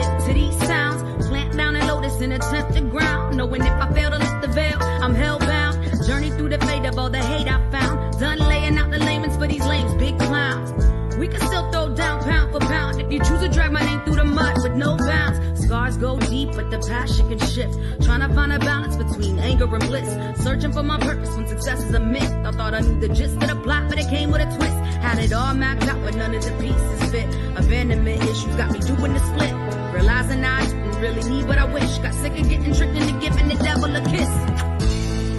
sensitive to these sounds. Plant down and lotus and attempt to ground. Knowing if I fail to lift the veil, I'm hellbound. Journey through the fate of all the hate I found. Done laying out the layman's for these lames, big clowns. We can still throw down pound for pound if you choose to drag my name through the mud with no bounds. Scars go deep, but the passion can shift. Trying to find a balance between anger and bliss. Searching for my purpose when success is a myth. I thought I knew the gist of the plot, but it came with a twist. Had it all mapped out, but none of the pieces fit. Abandonment issues got me doing the split. Realizing I didn't really need what I wish. Got sick of getting tricked into giving the devil a kiss.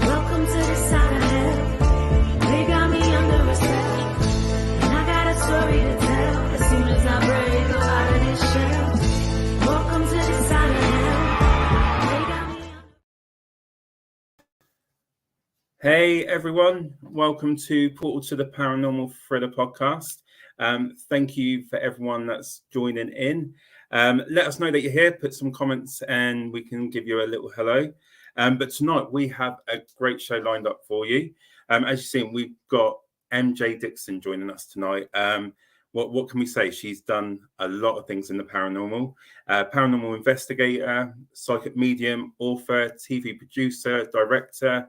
Welcome to the side of hell. They got me under a spell. Story to tell as soon as I break out of this shell. Welcome to the side of hell. Hey everyone, welcome to Portal to the Paranormal Thriller podcast. Thank you for everyone that's joining in. Let us know that you're here, put some comments and we can give you a little hello. But tonight we have a great show lined up for you. As you've seen, we've got MJ Dickson joining us tonight. What can we say? She's done a lot of things in the paranormal. Paranormal Investigator, psychic medium, author, TV producer, director.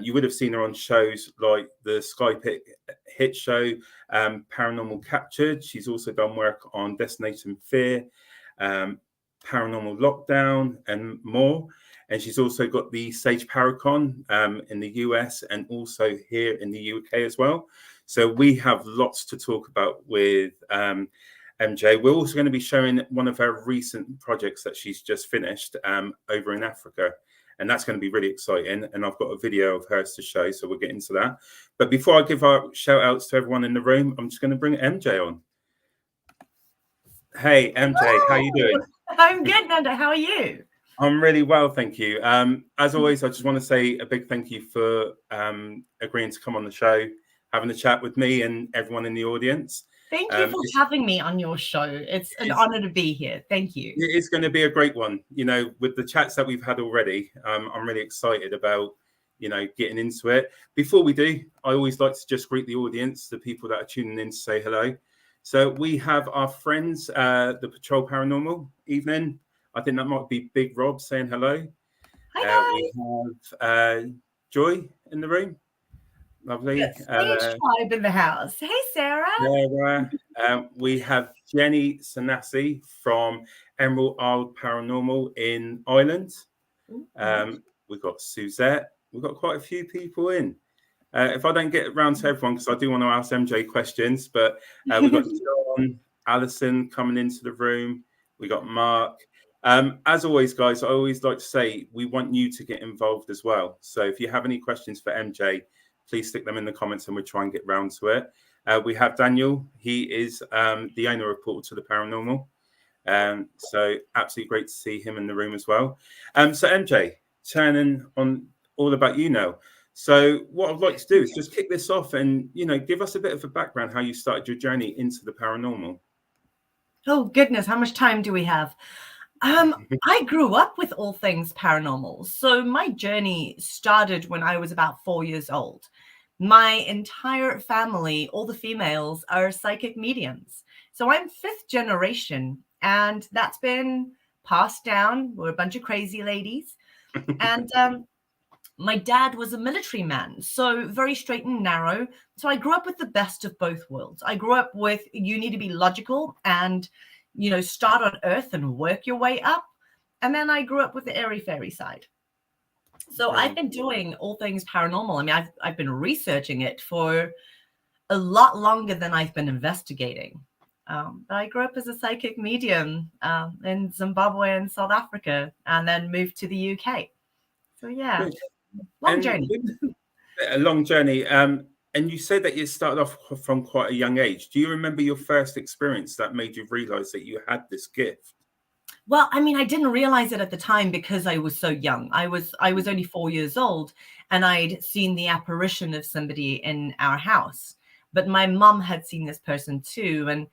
You would have seen her on shows like the Sky Pick hit show, Paranormal Captured. She's also done work on Destination Fear, Paranormal Lockdown, and more. And she's also got the Sage Paracon in the US and also here in the UK as well. So we have lots to talk about with MJ. We're also going to be showing one of her recent projects that she's just finished over in Africa. And that's going to be really exciting. And I've got a video of hers to show, so we'll get into that. But before I give our shout outs to everyone in the room, I'm just going to bring MJ on. Hey, MJ, Hello. How you doing? I'm good, Nanda. How are you? I'm really well, thank you. As always, I just want to say a big thank you for agreeing to come on the show, having a chat with me and everyone in the audience. Thank you for having me on your show. It's an honor to be here. Thank you. It's going to be a great one. You know, with the chats that we've had already, I'm really excited about, getting into it. Before we do, I always like to just greet the audience, the people that are tuning in to say hello. So we have our friends, the Patrol Paranormal. Evening. I think that might be Big Rob saying hello. Hi, guys. We have Joy in the room. Lovely. Yes, tribe in the house. Hey, Sarah. We have Jenny Sanasi from Emerald Isle Paranormal in Ireland. We've got Suzette. We've got quite a few people in. If I don't get around to everyone, because I do want to ask MJ questions, but we've got John, Alison coming into the room. We got Mark. As always, guys, I always like to say we want you to get involved as well. So if you have any questions for MJ, please stick them in the comments and we'll try and get round to it. We have Daniel. He is the owner of Portal to the Paranormal. So absolutely great to see him in the room as well. So MJ, turning on all about you now. So what I'd like to do is just kick this off and, give us a bit of a background how you started your journey into the paranormal. Oh, goodness. How much time do we have? I grew up with all things paranormal. So my journey started when I was about 4 years old. My entire family, all the females, are psychic mediums. So I'm 5th generation, and that's been passed down. We're a bunch of crazy ladies. And my dad was a military man, so very straight and narrow. So I grew up with the best of both worlds. I grew up with you need to be logical and start on Earth and work your way up. And then I grew up with the airy-fairy side. So I've been doing all things paranormal. I mean, I've been researching it for a lot longer than I've been investigating. But I grew up as a psychic medium in Zimbabwe and South Africa, and then moved to the UK. So yeah, long journey. A long journey. And you said that you started off from quite a young age. Do you remember your first experience that made you realize that you had this gift? Well, I mean, I didn't realize it at the time because I was so young. I was only 4 years old, and I'd seen the apparition of somebody in our house. But my mum had seen this person too, and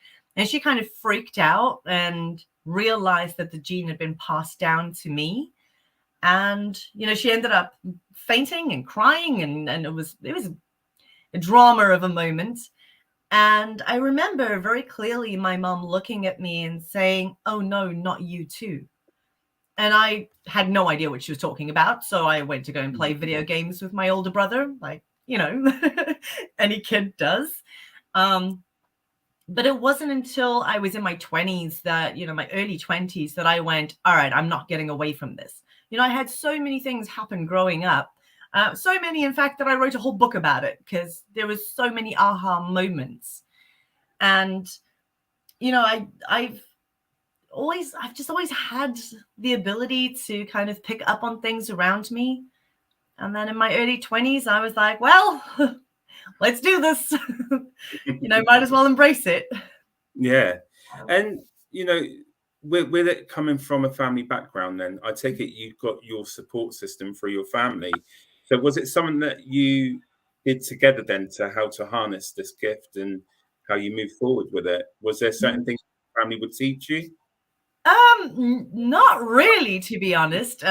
she kind of freaked out and realized that the gene had been passed down to me. And she ended up fainting and crying, and it was a drama of a moment. And I remember very clearly my mom looking at me and saying, "Oh, no, not you too." And I had no idea what she was talking about. So I went to go and play video games with my older brother, like, any kid does. But it wasn't until I was in my 20s that, my early 20s, that I went, all right, I'm not getting away from this. I had so many things happen growing up. So many, in fact, that I wrote a whole book about it because there was so many aha moments. And, I've just always had the ability to kind of pick up on things around me. And then in my early 20s, I was like, well, let's do this. Might as well embrace it. Yeah. And, with it coming from a family background, then I take it you've got your support system for your family. So was it something that you did together then to how to harness this gift and how you move forward with it? Was there certain things your family would teach you? Not really, to be honest.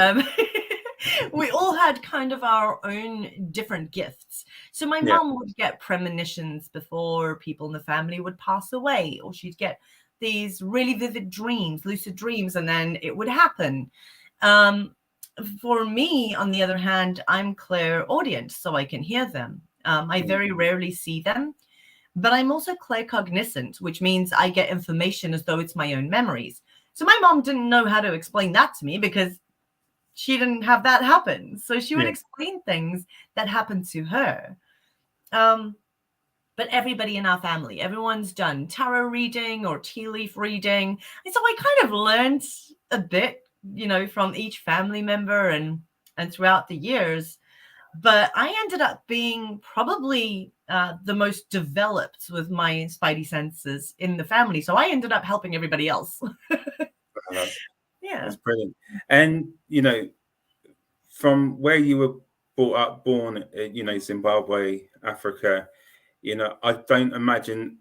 We all had kind of our own different gifts. So my mom would get premonitions before people in the family would pass away, or she'd get these really vivid dreams, lucid dreams, and then it would happen. For me, on the other hand, I'm clairaudient, so I can hear them. I very rarely see them, but I'm also claircognizant, which means I get information as though it's my own memories. So my mom didn't know how to explain that to me because she didn't have that happen. So she would explain things that happened to her. But everybody in our family, everyone's done tarot reading or tea leaf reading. And so I kind of learned a bit, from each family member and throughout the years. But I ended up being probably the most developed with my spidey senses in the family. So I ended up helping everybody else. Yeah. That's brilliant. And, from where you were born, Zimbabwe, Africa, I don't imagine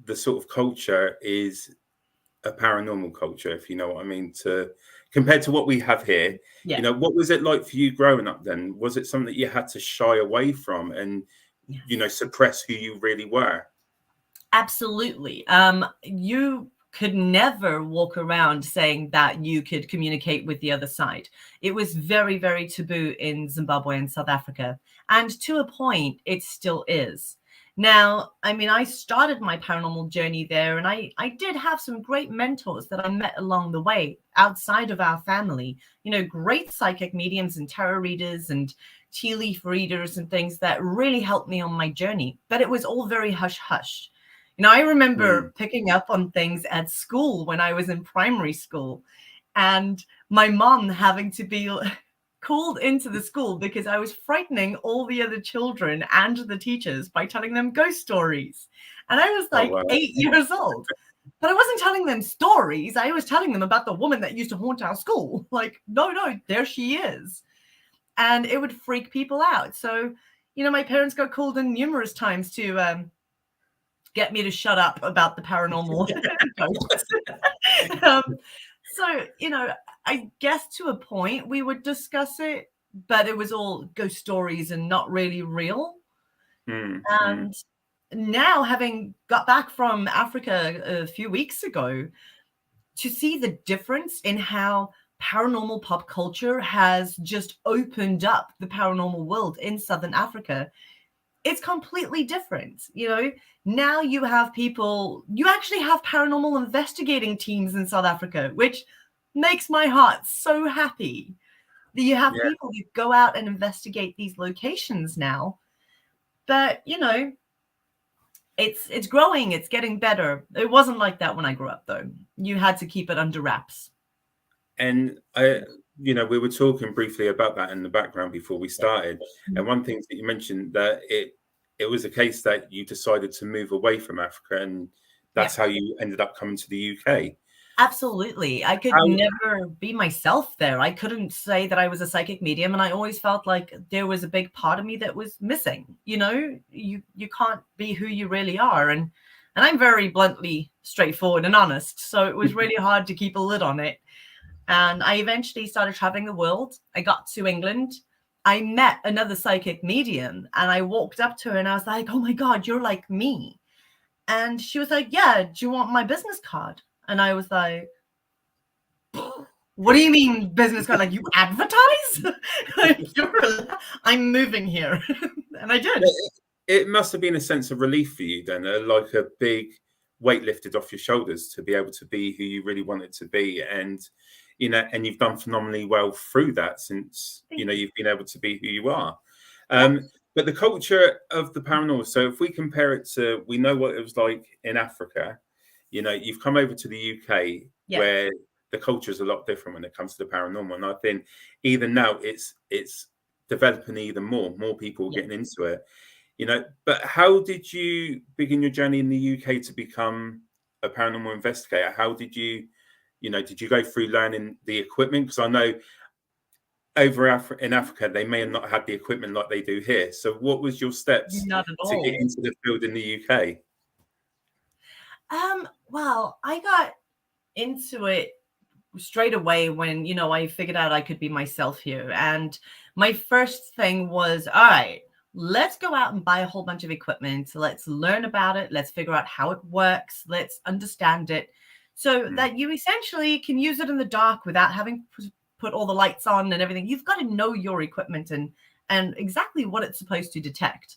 the sort of culture is a paranormal culture, if you know what I mean, compared to what we have here. Yeah. What was it like for you growing up then? Was it something that you had to shy away from and, suppress who you really were? Absolutely. You could never walk around saying that you could communicate with the other side. It was very, very taboo in Zimbabwe and South Africa. And to a point, it still is. Now, I started my paranormal journey there, and I did have some great mentors that I met along the way outside of our family, great psychic mediums and tarot readers and tea leaf readers and things that really helped me on my journey. But it was all very hush hush. I remember picking up on things at school when I was in primary school, and my mom having to be called into the school because I was frightening all the other children and the teachers by telling them ghost stories. And I was like 8 years old, but I wasn't telling them stories. I was telling them about the woman that used to haunt our school. Like, no, there she is. And it would freak people out. So, my parents got called in numerous times to get me to shut up about the paranormal. So, I guess to a point we would discuss it, but it was all ghost stories and not really real. And now, having got back from Africa a few weeks ago, to see the difference in how paranormal pop culture has just opened up the paranormal world in Southern Africa, it's completely different. Now you have people, you actually have paranormal investigating teams in South Africa, which makes my heart so happy that you have people who go out and investigate these locations now. But, it's growing, it's getting better. It wasn't like that when I grew up, though. You had to keep it under wraps. And we were talking briefly about that in the background before we started. And one thing that you mentioned, that it was a case that you decided to move away from Africa, and that's how you ended up coming to the UK. Absolutely. I could never be myself there. I couldn't say that I was a psychic medium, and I always felt like there was a big part of me that was missing. You can't be who you really are. And I'm very bluntly straightforward and honest. So it was really hard to keep a lid on it. And I eventually started traveling the world. I got to England. I met another psychic medium, and I walked up to her and I was like, oh my God, you're like me. And she was like, yeah, do you want my business card? And I was like, what do you mean business card? Like, you advertise? I'm moving here. And I did. It must have been a sense of relief for you then, like a big weight lifted off your shoulders to be able to be who you really wanted to be. And, and you've done phenomenally well through that since, you've been able to be who you are. But the culture of the paranormal, so if we compare it to, we know what it was like in Africa, you've come over to the UK where the culture is a lot different when it comes to the paranormal. And I think even now it's developing even more people getting into it, but how did you begin your journey in the UK to become a paranormal investigator? How did you, did you go through learning the equipment? Because I know over in Africa, they may have not had the equipment like they do here. So what was your steps Not at to all. get into the field in the UK? Well, I got into it straight away when, I figured out I could be myself here. And my first thing was, all right, let's go out and buy a whole bunch of equipment. Let's learn about it. Let's figure out how it works. Let's understand it so that you essentially can use it in the dark without having put all the lights on and everything. You've got to know your equipment and exactly what it's supposed to detect.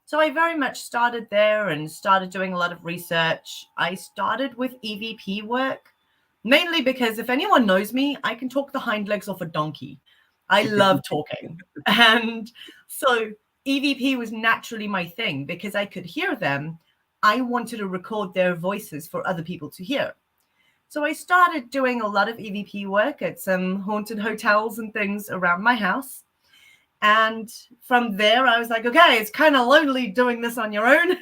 So I very much started there and started doing a lot of research. I started with EVP work, mainly because if anyone knows me, I can talk the hind legs off a donkey. I love talking. And so EVP was naturally my thing because I could hear them. I wanted to record their voices for other people to hear. So I started doing a lot of EVP work at some haunted hotels and things around my house. And from there, I was like, okay, it's kind of lonely doing this on your own.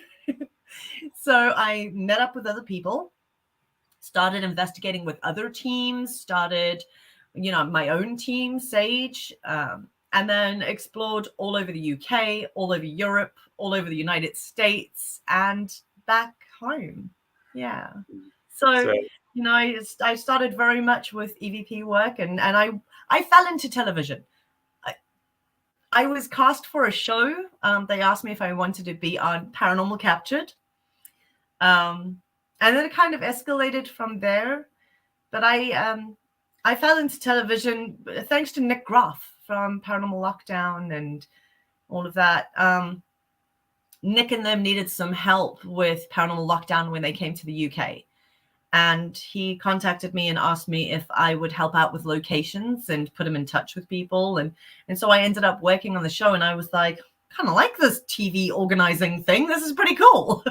So I met up with other people, started investigating with other teams, started, my own team, Sage, and then explored all over the UK, all over Europe, all over the United States, and back home. Yeah. So I started very much with EVP work, and I fell into television. I was cast for a show. They asked me if I wanted to be on Paranormal Captured. And then it kind of escalated from there. But I fell into television thanks to Nick Groff from Paranormal Lockdown and all of that. Nick and them needed some help with Paranormal Lockdown when they came to the UK. And he contacted me and asked me if I would help out with locations and put him in touch with people. And so I ended up working on the show, and I was like, kind of like this TV organizing thing. This is pretty cool.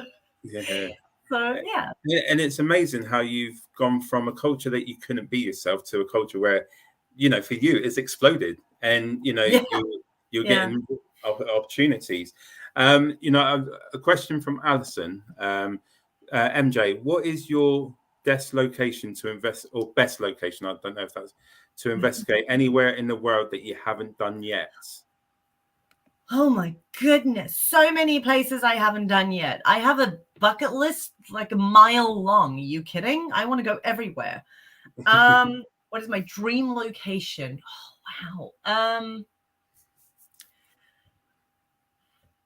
Yeah. So, yeah. And it's amazing how you've gone from a culture that you couldn't be yourself to a culture where, for you, it's exploded. And, you're getting opportunities. A question from Alison. MJ, what is your best location to invest, or best location, I don't know if that's to investigate anywhere in the world that you haven't done yet? Oh my goodness, so many places I haven't done yet. I have a bucket list like a mile long. Are you kidding? I want to go everywhere. What is my dream location? Oh wow.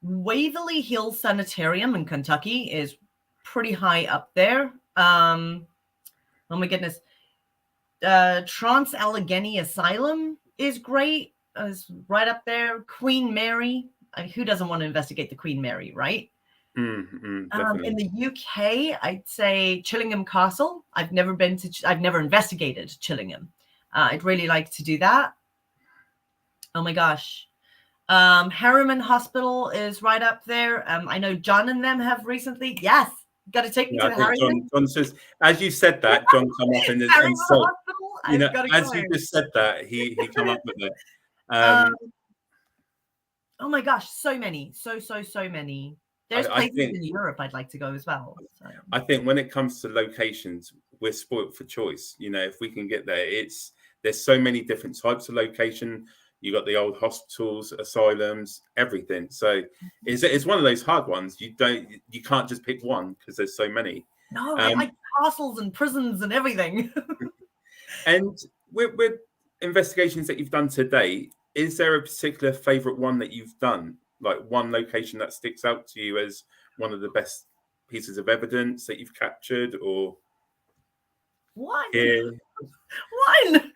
Waverly Hills Sanitarium in Kentucky is pretty high up there. Oh my goodness. Trans Allegheny Asylum is great. It's right up there. Queen Mary. Who doesn't want to investigate the Queen Mary, right? In the UK, I'd say Chillingham Castle. I've never investigated Chillingham. I'd really like to do that. Oh my gosh. Harriman Hospital is right up there. I know John and them have recently. Yes. Got to take me to the Harriman. John says, as you said that, John come up and so, as you just said that, he come up with it. Oh my gosh, so many, so many. There's places in Europe I'd like to go as well. So. I think when it comes to locations, we're spoilt for choice. If we can get there, there's so many different types of location. You got the old hospitals, asylums, everything. So it's one of those hard ones. You can't just pick one because there's so many. No, I like castles and prisons and everything. And with investigations that you've done today, is there a particular favorite one that you've done? Like one location that sticks out to you as one of the best pieces of evidence that you've captured or One. here? One.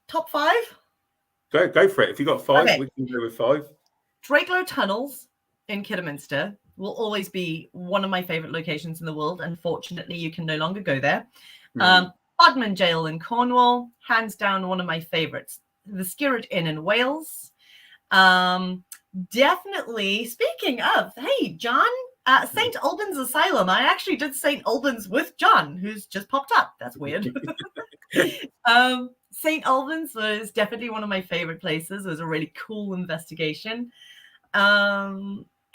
Top 5. Go for it. If you got 5, Okay. we can go with 5. Drakelow Tunnels in Kidderminster will always be one of my favorite locations in the world. Unfortunately, you can no longer go there. Bodmin Jail in Cornwall, hands down one of my favorites. The Skirret Inn in Wales. Definitely, speaking of, hey, John, St. Albans Asylum. I actually did St. Albans with John, who's just popped up. That's weird. St. Albans was definitely one of my favorite places. It was a really cool investigation.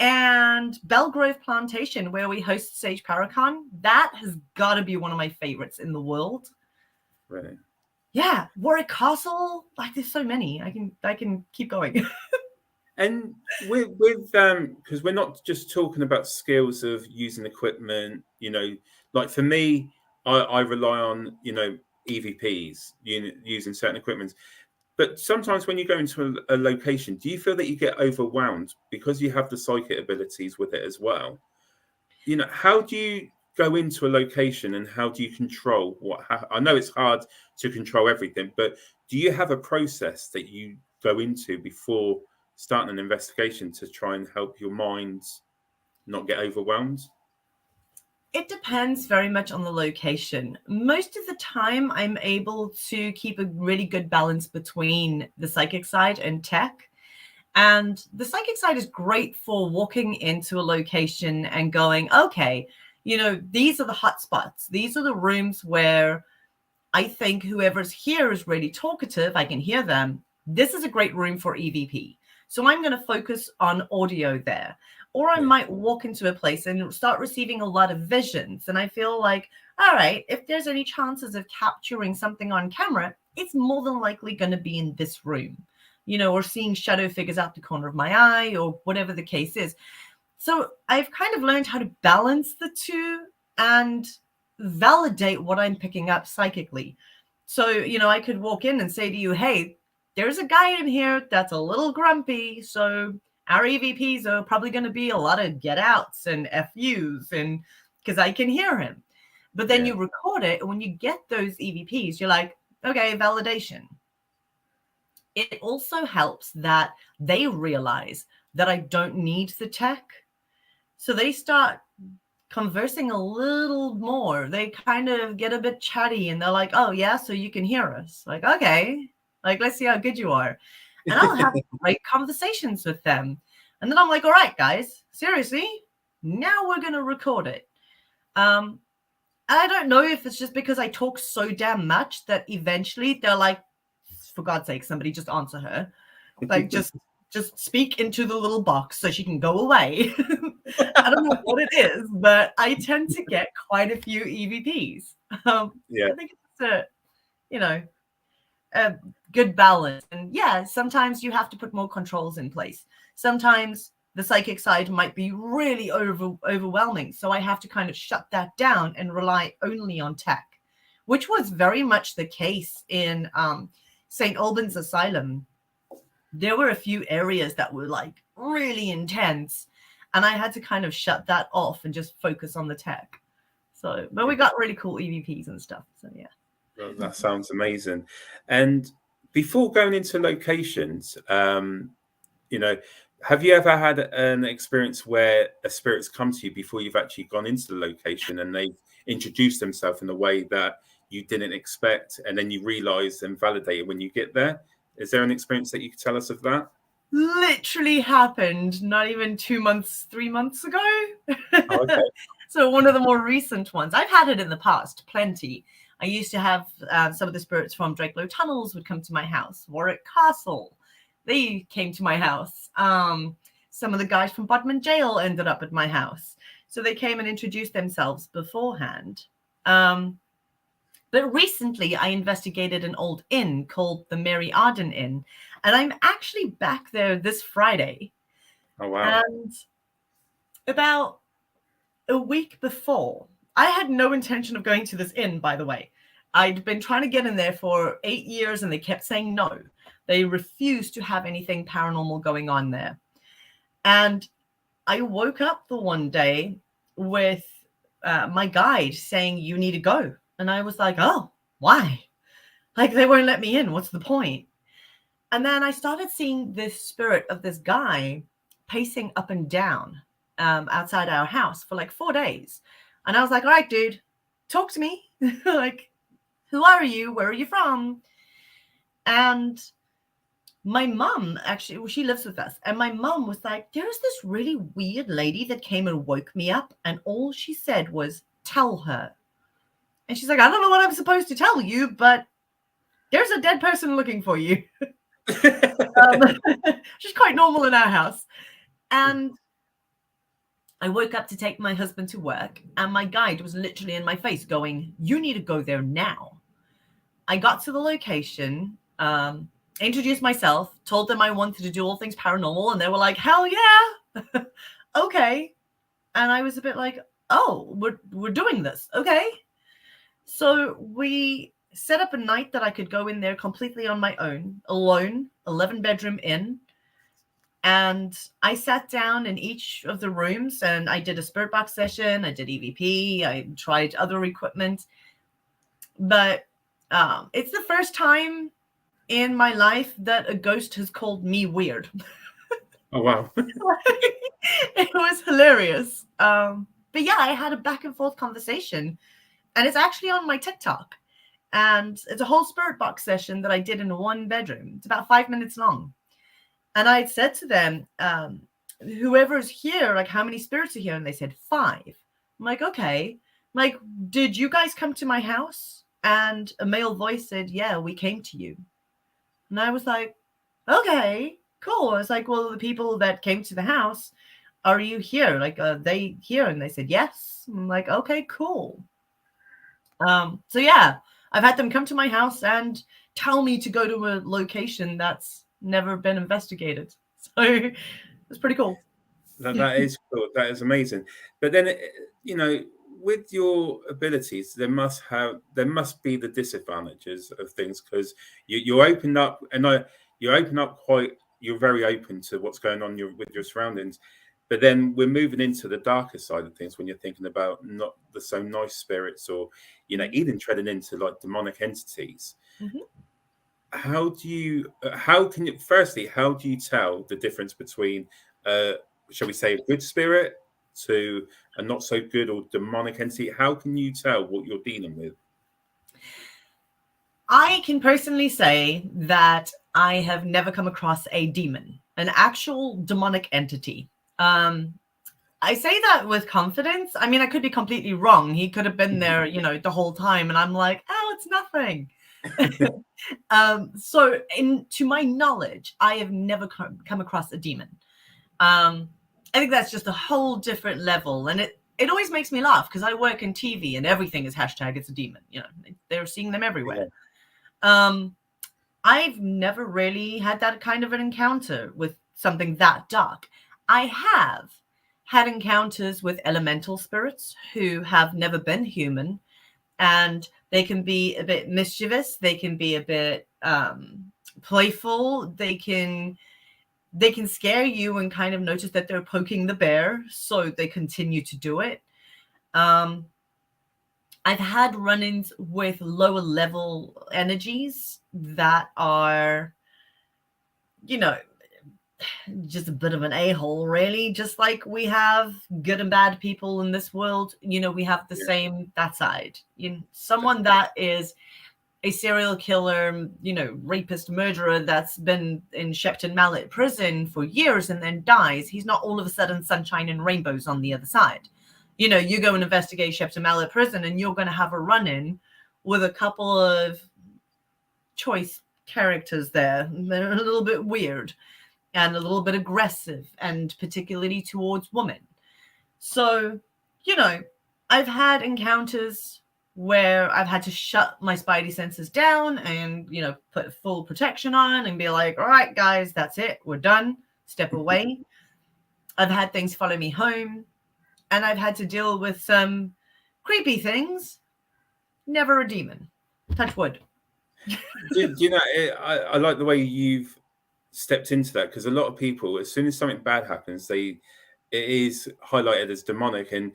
And Belgrove Plantation, where we host Sage Paracon, that has got to be one of my favorites in the world. Right. Yeah, Warwick Castle. Like, there's so many. I can keep going. And with because we're not just talking about skills of using equipment, like for me, I rely on, EVPs, using certain equipment. But sometimes when you go into a location, do you feel that you get overwhelmed because you have the psychic abilities with it as well? How do you go into a location and how do you control I know it's hard to control everything, but do you have a process that you go into before starting an investigation to try and help your mind not get overwhelmed? It depends very much on the location. Most of the time, I'm able to keep a really good balance between the psychic side and tech. And the psychic side is great for walking into a location and going, okay, these are the hot spots. These are the rooms where I think whoever's here is really talkative. I can hear them. This is a great room for EVP. So I'm going to focus on audio there. Or I might walk into a place and start receiving a lot of visions. And I feel like, all right, if there's any chances of capturing something on camera, it's more than likely going to be in this room, or seeing shadow figures out the corner of my eye or whatever the case is. So I've kind of learned how to balance the two and validate what I'm picking up psychically. So, I could walk in and say to you, hey, there's a guy in here that's a little grumpy. So our EVPs are probably going to be a lot of get outs and FUs, and because I can hear him. But then you record it, and when you get those EVPs, you're like, okay, validation. It also helps that they realize that I don't need the tech. So they start conversing a little more. They kind of get a bit chatty, and they're like, oh, yeah, so you can hear us. Like, okay, like, let's see how good you are. And I'll have great conversations with them. And then I'm like, all right, guys, seriously, now we're going to record it. I don't know if it's just because I talk so damn much that eventually they're like, for God's sake, somebody just answer her. Like, just speak into the little box so she can go away. I don't know what it is, but I tend to get quite a few EVPs. I think it's a good balance. And sometimes you have to put more controls in place. Sometimes the psychic side might be really overwhelming. So I have to kind of shut that down and rely only on tech, which was very much the case in St. Albans Asylum. There were a few areas that were like really intense, and I had to kind of shut that off and just focus on the tech. So, but we got really cool EVPs and stuff. So, yeah. Well, that sounds amazing. And before going into locations, have you ever had an experience where a spirit's come to you before you've actually gone into the location and they've introduced themselves in a way that you didn't expect, and then you realize and validate it when you get there? Is there an experience that you could tell us of that? Literally happened not even 3 months ago. Oh, okay. So one of the more recent ones. I've had it in the past, plenty. I used to have some of the spirits from Drakelow Tunnels would come to my house. Warwick Castle, they came to my house. Some of the guys from Bodmin Jail ended up at my house. So they came and introduced themselves beforehand. But recently I investigated an old inn called the Mary Arden Inn. And I'm actually back there this Friday. Oh, wow. And about a week before, I had no intention of going to this inn, by the way. I'd been trying to get in there for 8 years and they kept saying no. They refused to have anything paranormal going on there. And I woke up the one day with my guide saying, you need to go. And I was like, oh, why? Like, they won't let me in. What's the point? And then I started seeing this spirit of this guy pacing up and down outside our house for like 4 days. And I was like, all right, dude, talk to me. Like, who are you? Where are you from? And my mom, actually, well, she lives with us. And my mom was like, there's this really weird lady that came and woke me up. And all she said was, tell her. And she's like, I don't know what I'm supposed to tell you, but there's a dead person looking for you. She's quite normal in our house. And I woke up to take my husband to work, and my guide was literally in my face going, you need to go there now. I got to the location, introduced myself, told them I wanted to do all things paranormal, and they were like, hell yeah. Okay. And I was a bit like, oh, we're doing this. Okay. So we set up a night that I could go in there completely on my own, alone, 11-bedroom inn. And I sat down in each of the rooms and I did a spirit box session. I did EVP. I tried other equipment. But it's the first time in my life that a ghost has called me weird. Oh, wow. It was hilarious. But yeah, I had a back and forth conversation. And it's actually on my TikTok. And it's a whole spirit box session that I did in one bedroom. It's about 5 minutes long. And I had said to them, whoever's here, like, how many spirits are here? And they said 5. I'm like, okay. I'm like, did you guys come to my house? And a male voice said, yeah, we came to you. And I was like, okay, cool. I was like, well, the people that came to the house, are you here? Like, are they here? And they said, yes. I'm like, okay, cool. So yeah, I've had them come to my house and tell me to go to a location that's never been investigated. So it's pretty cool. That is cool. That is amazing. But then, you know, with your abilities, there must be the disadvantages of things, because you open up, and you're very open to what's going on with your surroundings. But then we're moving into the darker side of things when you're thinking about not the so nice spirits, or, you know, even treading into like demonic entities. Mm-hmm. How do you tell the difference between, shall we say, a good spirit to a not so good or demonic entity? How can you tell what you're dealing with? I can personally say that I have never come across a demon, an actual demonic entity. I say that with confidence. I mean, I could be completely wrong. He could have been there, you know, the whole time. And I'm like, oh, it's nothing. So to my knowledge, I have never come across a demon. I think that's just a whole different level. And it always makes me laugh, because I work in TV and everything is hashtag it's a demon. You know, they're seeing them everywhere. Yeah. I've never really had that kind of an encounter with something that dark. I have had encounters with elemental spirits who have never been human, and they can be a bit mischievous. They can be a bit playful. They can scare you and kind of notice that they're poking the bear, so they continue to do it. I've had run-ins with lower level energies that are, you know, just a bit of an a-hole, really. Just like we have good and bad people in this world, you know, we have the same that side. You know, someone that is a serial killer, you know, rapist, murderer that's been in Shepton Mallet prison for years and then dies. He's not all of a sudden sunshine and rainbows on the other side. You know, you go and investigate Shepton Mallet prison and you're going to have a run-in with a couple of choice characters there. They're a little bit weird and a little bit aggressive, and particularly towards women. So, you know, I've had encounters where I've had to shut my spidey senses down and, you know, put full protection on and be like, all right, guys, that's it. We're done. Step away. I've had things follow me home, and I've had to deal with some creepy things. Never a demon. Touch wood. Do you know, I like the way you've stepped into that, because a lot of people, as soon as something bad happens, it is highlighted as demonic. And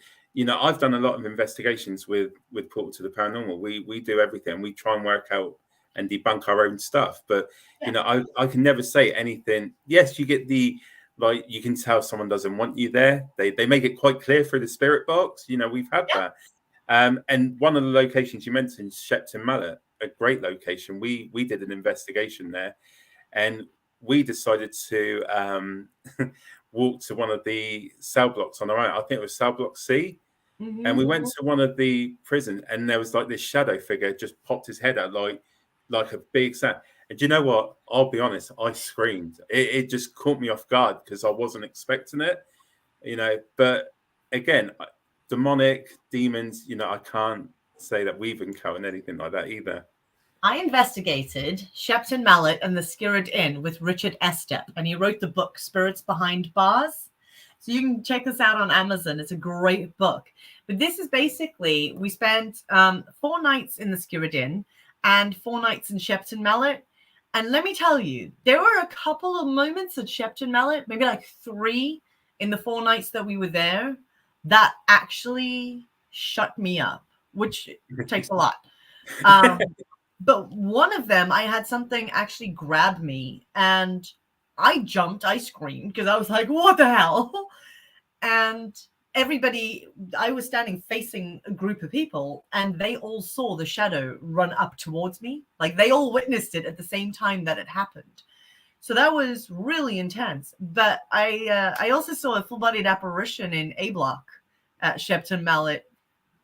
I've done a lot of investigations with Portal to the Paranormal. We do everything. We try and work out and debunk our own stuff. But I can never say anything. Yes, you get like, you can tell someone doesn't want you there. They make it quite clear through the spirit box. We've had that. And one of the locations you mentioned, Shepton Mallet, a great location. We did an investigation there, and we decided to walk to one of the cell blocks on our own. I think it was cell block C. Mm-hmm. And we went to one of the prisons, and there was like this shadow figure just popped his head out like a big sound. And do you know what? I'll be honest, I screamed. It just caught me off guard because I wasn't expecting it, But again, demonic demons, I can't say that we've encountered anything like that either. I investigated Shepton Mallet and the Skirrid Inn with Richard Estep, and he wrote the book Spirits Behind Bars. So you can check this out on Amazon. It's a great book. But this is basically, we spent 4 nights in the Skirrid Inn and 4 nights in Shepton Mallet. And let me tell you, there were a couple of moments at Shepton Mallet, maybe like 3 in the 4 nights that we were there, that actually shut me up, which takes a lot. But one of them, I had something actually grab me, and I jumped, I screamed, because I was like, what the hell? And everybody, I was standing facing a group of people, and they all saw the shadow run up towards me. Like, they all witnessed it at the same time that it happened. So that was really intense. But I also saw a full-bodied apparition in A Block at Shepton Mallet,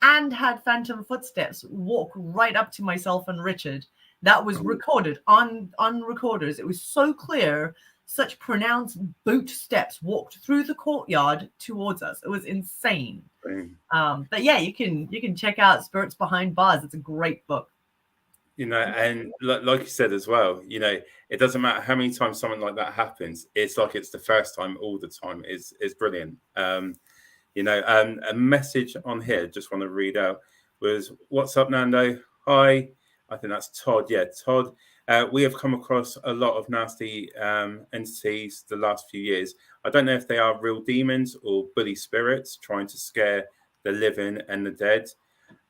and had phantom footsteps walk right up to myself and Richard. That was recorded on recorders. It was so clear. Such pronounced boot steps walked through the courtyard towards us. It was insane. But yeah, you can check out Spirits Behind Bars. It's a great book. And like you said as well, it doesn't matter how many times something like that happens. It's like it's the first time all the time. It's brilliant. A message on here, just want to read out, was, what's up, Nando? Hi. I think that's Todd. Yeah, Todd. We have come across a lot of nasty entities the last few years. I don't know if they are real demons or bully spirits trying to scare the living and the dead.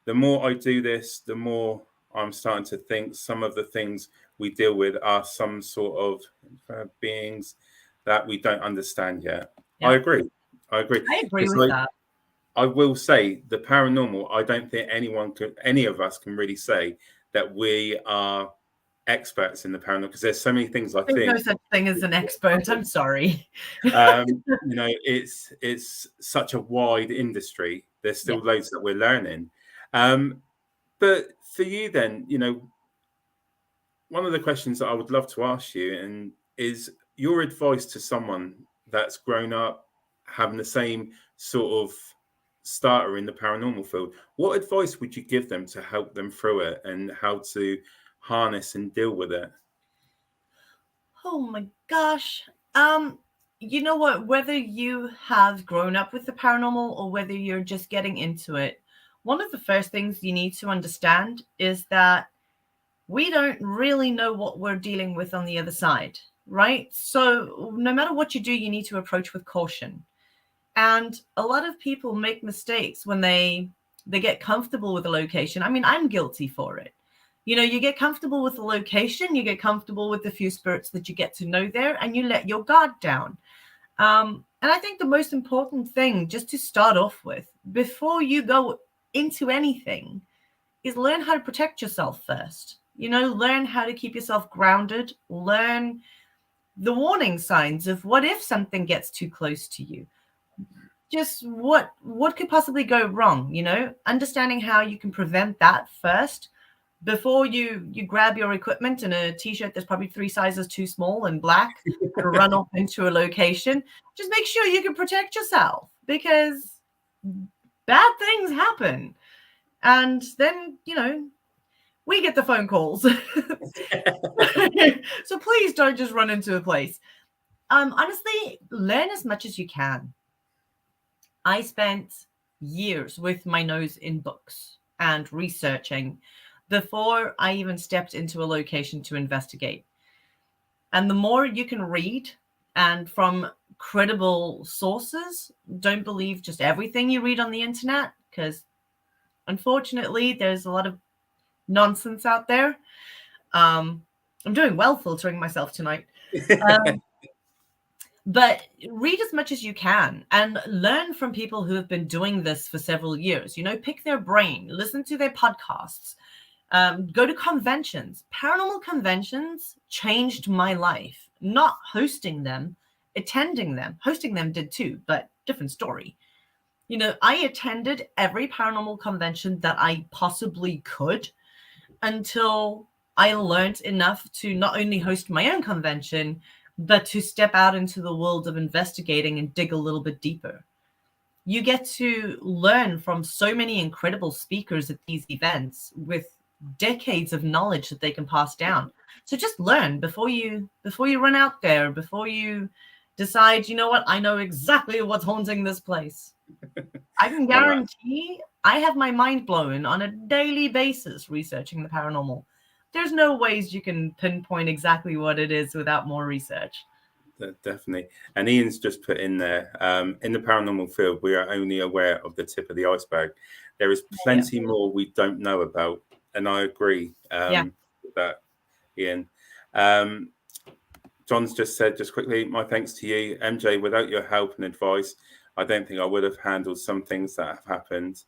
The more I do this, the more I'm starting to think some of the things we deal with are some sort of beings that we don't understand yet. Yeah. I agree with that. I will say the paranormal, I don't think any of us can really say that we are experts in the paranormal, because there's so many things I think. There's no such thing as an expert. I'm sorry. It's such a wide industry. There's still loads that we're learning. But for you then, one of the questions that I would love to ask you is your advice to someone that's grown up having the same sort of starter in the paranormal field. What advice would you give them to help them through it and how to harness and deal with it? Oh my gosh. You know what? Whether you have grown up with the paranormal or whether you're just getting into it, one of the first things you need to understand is that we don't really know what we're dealing with on the other side, right? So no matter what you do, you need to approach with caution. And a lot of people make mistakes when they get comfortable with a location. I mean, I'm guilty for it. You get comfortable with the location, you get comfortable with the few spirits that you get to know there, and you let your guard down. And I think the most important thing, just to start off with, before you go into anything, is learn how to protect yourself first. Learn how to keep yourself grounded, learn the warning signs of what if something gets too close to you. Just what could possibly go wrong, understanding how you can prevent that first before you grab your equipment and a t-shirt that's probably 3 sizes too small and black and run off into a location. Just make sure you can protect yourself, because bad things happen. And then, we get the phone calls. So please don't just run into a place. Honestly, learn as much as you can. I spent years with my nose in books and researching before I even stepped into a location to investigate. And the more you can read and from credible sources, don't believe just everything you read on the internet, because unfortunately there's a lot of nonsense out there. I'm doing well filtering myself tonight. But read as much as you can and learn from people who have been doing this for several years. Pick their brain, listen to their podcasts, go to conventions. Paranormal conventions changed my life. Not hosting them, attending them. Hosting them did too, but different story. I attended every paranormal convention that I possibly could until I learned enough to not only host my own convention, but to step out into the world of investigating and dig a little bit deeper. You get to learn from so many incredible speakers at these events with decades of knowledge that they can pass down. So just learn before you run out there, before you decide, what, I know exactly what's haunting this place. I can guarantee I have my mind blown on a daily basis researching the paranormal. There's no ways you can pinpoint exactly what it is without more research. Definitely. And Ian's just put in there, in the paranormal field, we are only aware of the tip of the iceberg. There is plenty more we don't know about. And I agree with that, Ian. John's just said, just quickly, my thanks to you, MJ. Without your help and advice, I don't think I would have handled some things that have happened.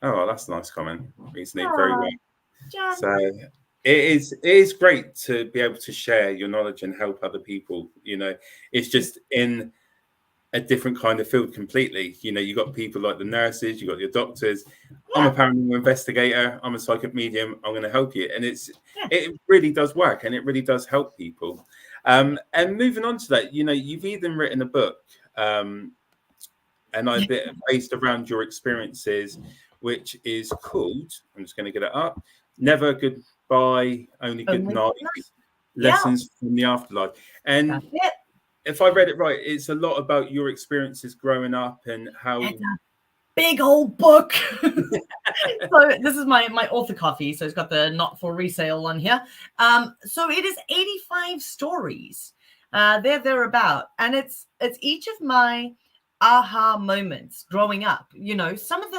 Oh, that's a nice comment. Recently, very well. John. So it is great to be able to share your knowledge and help other people. It's just in a different kind of field completely. You got people like the nurses, you got your doctors. I'm a paranormal investigator. I'm a psychic medium. I'm going to help you, and it really does work, and it really does help people. And moving on to that, you've even written a book, and I based around your experiences, which is called, I'm just going to get it up, Never Goodbye, Only Good Night, Lessons from the Afterlife. And if I read it right, it's a lot about your experiences growing up and how... It's a big old book. So this is my author copy, so it's got the not for resale on here. So it is 85 stories. They're about, and it's each of my aha moments growing up. Some of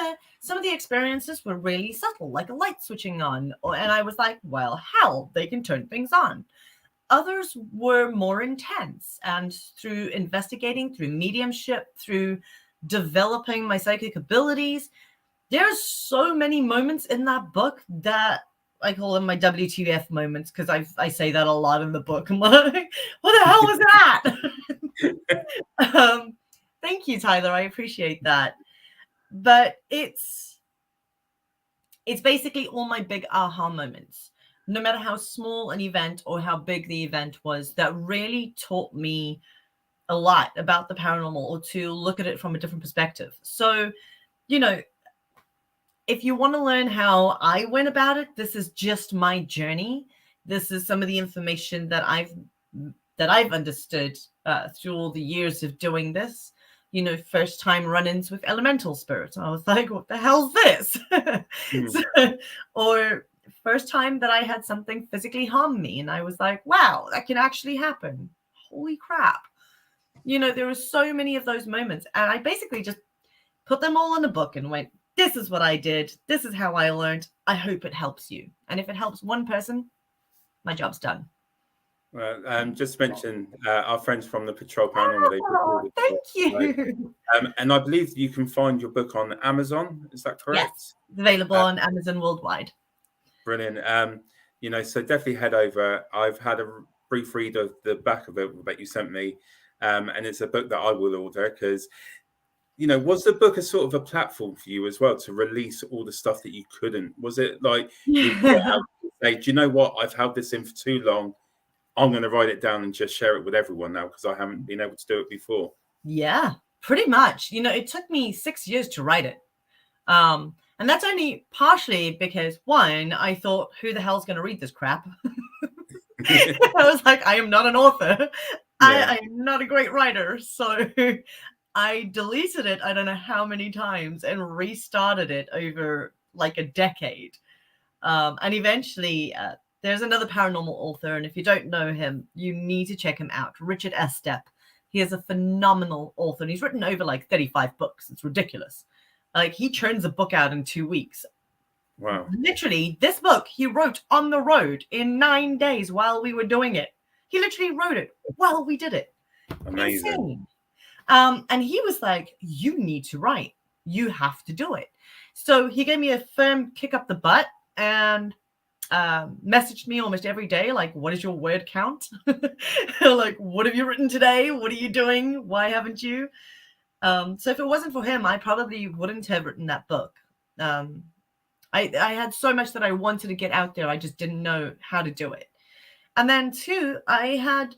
the experiences were really subtle, like a light switching on, and I was like, well, hell, they can turn things on. Others were more intense, and through investigating, through mediumship, through developing my psychic abilities, there's so many moments in that book that I call them my WTF moments, because I say that a lot in the book. I'm like, what the hell was that? Thank you, Tyler. I appreciate that. But it's basically all my big aha moments, no matter how small an event or how big the event was, that really taught me a lot about the paranormal, or to look at it from a different perspective. So, if you want to learn how I went about it, this is just my journey. This is some of the information that I've understood through all the years of doing this. First time run-ins with elemental spirits. I was like, what the hell's this? Or first time that I had something physically harm me, and I was like, wow, that can actually happen. Holy crap. There were so many of those moments, and I basically just put them all in a book and went, this is what I did. This is how I learned. I hope it helps you. And if it helps one person, my job's done. Well, just mention our friends from the Patrol Paranormal. Thank you. And I believe you can find your book on Amazon. Is that correct? Yes, it's available on Amazon worldwide. Brilliant. So definitely head over. I've had a brief read of the back of it that you sent me, and it's a book that I will order because, was the book a sort of a platform for you as well to release all the stuff that you couldn't? Was it like, you say, do you know what? I've held this in for too long. I'm going to write it down and just share it with everyone now because I haven't been able to do it before. Yeah, pretty much. It took me 6 years to write it. And that's only partially because, one, I thought, who the hell's going to read this crap? I was like, I am not an author. Yeah. I am not a great writer. So I deleted it, I don't know how many times, and restarted it over like a decade. And eventually There's another paranormal author, and if you don't know him, you need to check him out. Richard Estep. He is a phenomenal author, and he's written over like 35 books. It's ridiculous. Like, he churns a book out in 2 weeks. Wow. Literally, this book he wrote on the road in 9 days while we were doing it. He literally wrote it while we did it. Amazing. Insane. And he was like, you need to write. You have to do it. So he gave me a firm kick up the butt and messaged me almost every day, like, what is your word count? Like, what have you written today? What are you doing? Why haven't you? So if it wasn't for him, I probably wouldn't have written that book. I had so much that I wanted to get out there. I just didn't know how to do it. And then two, I had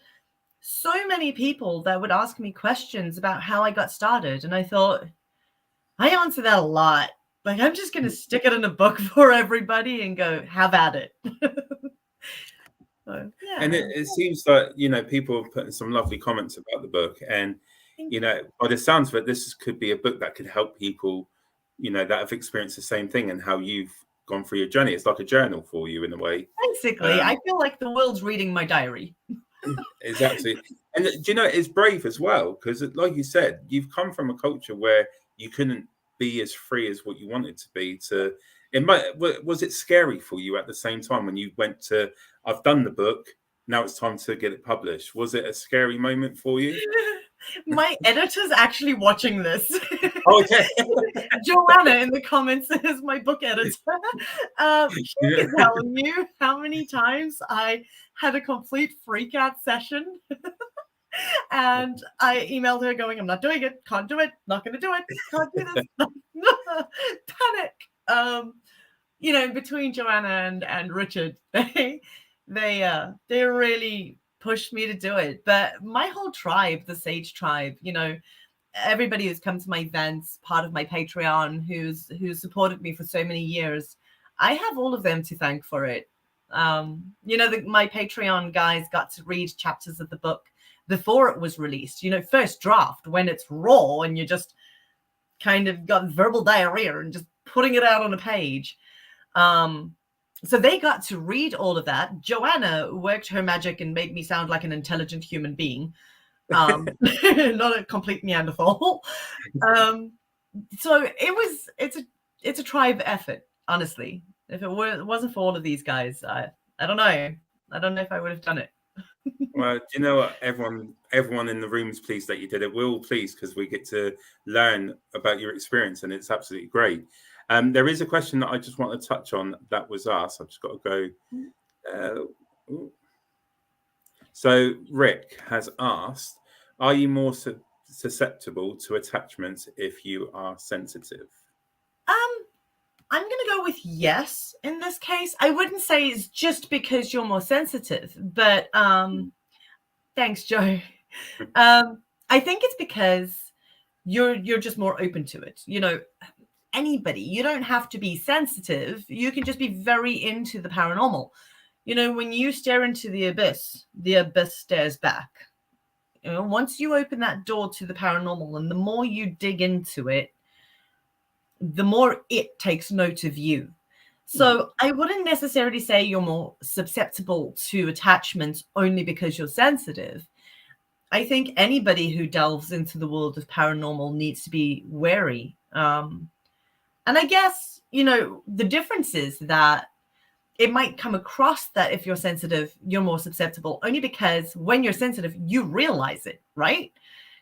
so many people that would ask me questions about how I got started. And I thought, I answer that a lot. Like, I'm just going to stick it in a book for everybody and go, have at it. So, yeah. And it seems like, you know, people have put in some lovely comments about the book. And, you know, by the sounds of it, this could be a book that could help people, you know, that have experienced the same thing and how you've gone through your journey. It's like a journal for you in a way. Basically, I feel like the world's reading my diary. Exactly. And do you know, it's brave as well, because like you said, you've come from a culture where you couldn't be as free as what you wanted to be. Was it scary for you at the same time when you went to, I've done the book, now it's time to get it published? Was it a scary moment for you? My editor's actually watching this. Oh, okay. Joanna in the comments is my book editor. She is telling you how many times I had a complete freak out session. And I emailed her going, I'm not doing it, can't do it, not going to do it, can't do this. Panic. You know, between Joanna and Richard, they really pushed me to do it. But my whole tribe, the Sage tribe, you know, everybody who's come to my events, part of my Patreon, who's supported me for so many years, I have all of them to thank for it. You know, my Patreon guys got to read chapters of the book before it was released, you know, first draft, when it's raw and you just kind of got verbal diarrhea and just putting it out on a page. So they got to read all of that. Joanna worked her magic and made me sound like an intelligent human being, not a complete Neanderthal. So it's a tribe effort, honestly. If it wasn't for all of these guys, I don't know. I don't know if I would have done it. Well, do you know what? Everyone in the room is pleased that you did it. We're all pleased because we get to learn about your experience, and it's absolutely great. There is a question that I just want to touch on that was asked. I've just got to go. So Rick has asked, are you more susceptible to attachments if you are sensitive? I'm going to go with yes in this case. I wouldn't say it's just because you're more sensitive, but thanks, Joe. I think it's because you're just more open to it. You know, anybody, you don't have to be sensitive. You can just be very into the paranormal. You know, when you stare into the abyss stares back. You know, once you open that door to the paranormal and the more you dig into it, the more it takes note of you. So I wouldn't necessarily say you're more susceptible to attachments only because you're sensitive. I think anybody who delves into the world of paranormal needs to be wary. And I guess, you know, the difference is that it might come across that if you're sensitive, you're more susceptible, only because when you're sensitive, you realize it, right?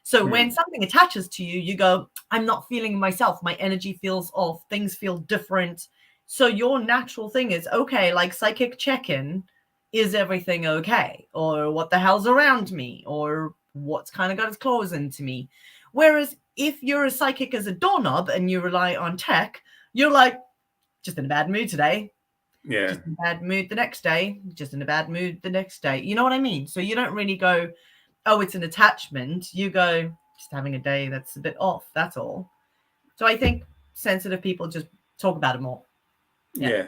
So when something attaches to you, you go, I'm not feeling myself. My energy feels off. Things feel different. So your natural thing is, okay, like psychic check-in, is everything okay? Or what the hell's around me? Or what's kind of got its claws into me? Whereas if you're a psychic as a doorknob and you rely on tech, you're like, just in a bad mood today. Yeah. Just in a bad mood the next day. Just in a bad mood the next day. You know what I mean? So you don't really go, oh, it's an attachment. You go, just having a day that's a bit off. That's all. So I think sensitive people just talk about it more. Yeah.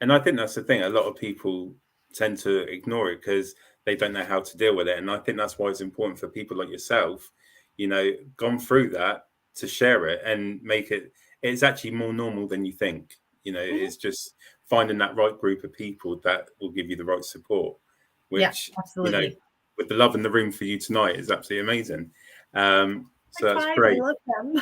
And I think that's the thing. A lot of people tend to ignore it because they don't know how to deal with it. And I think that's why it's important for people like yourself, you know, gone through that, to share it and make it, it's actually more normal than you think. You know, it's just finding that right group of people that will give you the right support, which, absolutely. with the love in the room for you tonight is absolutely amazing. So that's I great. love them.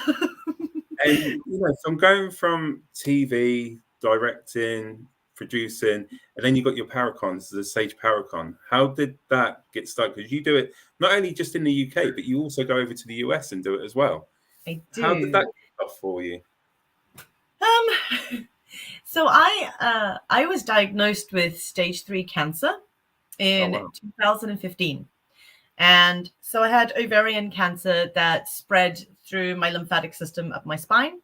And from going from TV, directing, producing, and then you got your Paracons, the Sage Paracon. How did that get started? Because you do it not only just in the UK, but you also go over to the US and do it as well. I do. How did that get off for you? So I was diagnosed with stage 3 cancer in 2015. And so I had ovarian cancer that spread through my lymphatic system up my spine.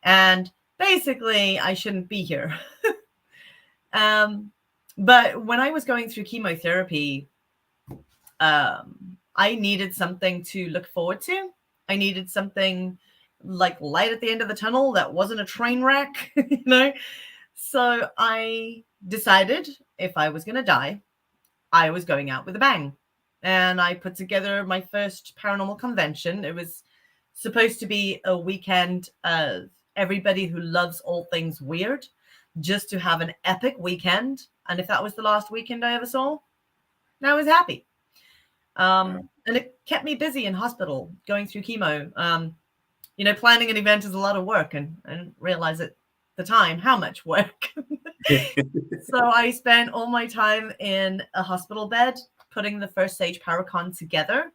And basically, I shouldn't be here. But when I was going through chemotherapy, I needed something to look forward to. I needed something like light at the end of the tunnel that wasn't a train wreck, So I decided if I was going to die, I was going out with a bang. And I put together my first paranormal convention. It was supposed to be a weekend of everybody who loves all things weird, just to have an epic weekend. And if that was the last weekend I ever saw, I was happy. And it kept me busy in hospital, going through chemo. Planning an event is a lot of work, and I didn't realize at the time how much work. So I spent all my time in a hospital bed putting the first Sage Paracon together.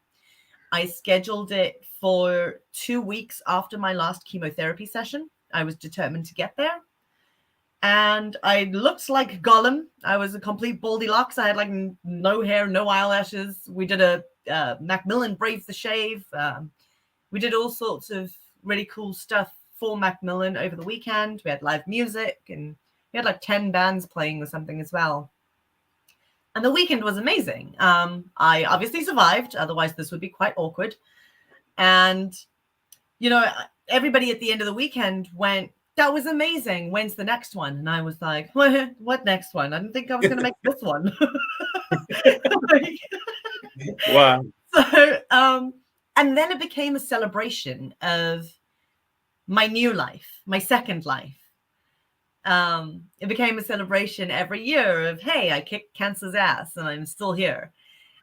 I scheduled it for 2 weeks after my last chemotherapy session. I was determined to get there. And I looked like Gollum. I was a complete Goldilocks. I had like no hair, no eyelashes. We did a Macmillan Brave the Shave. We did all sorts of really cool stuff for Macmillan over the weekend. We had live music, and we had like 10 bands playing or something as well. And the weekend was amazing. I obviously survived. Otherwise, this would be quite awkward. And, everybody at the end of the weekend went, "That was amazing. When's the next one?" And I was like, what next one? I didn't think I was going to make this one. Wow. So, and then it became a celebration of my new life, my second life. It became a celebration every year of, hey, I kicked cancer's ass and I'm still here.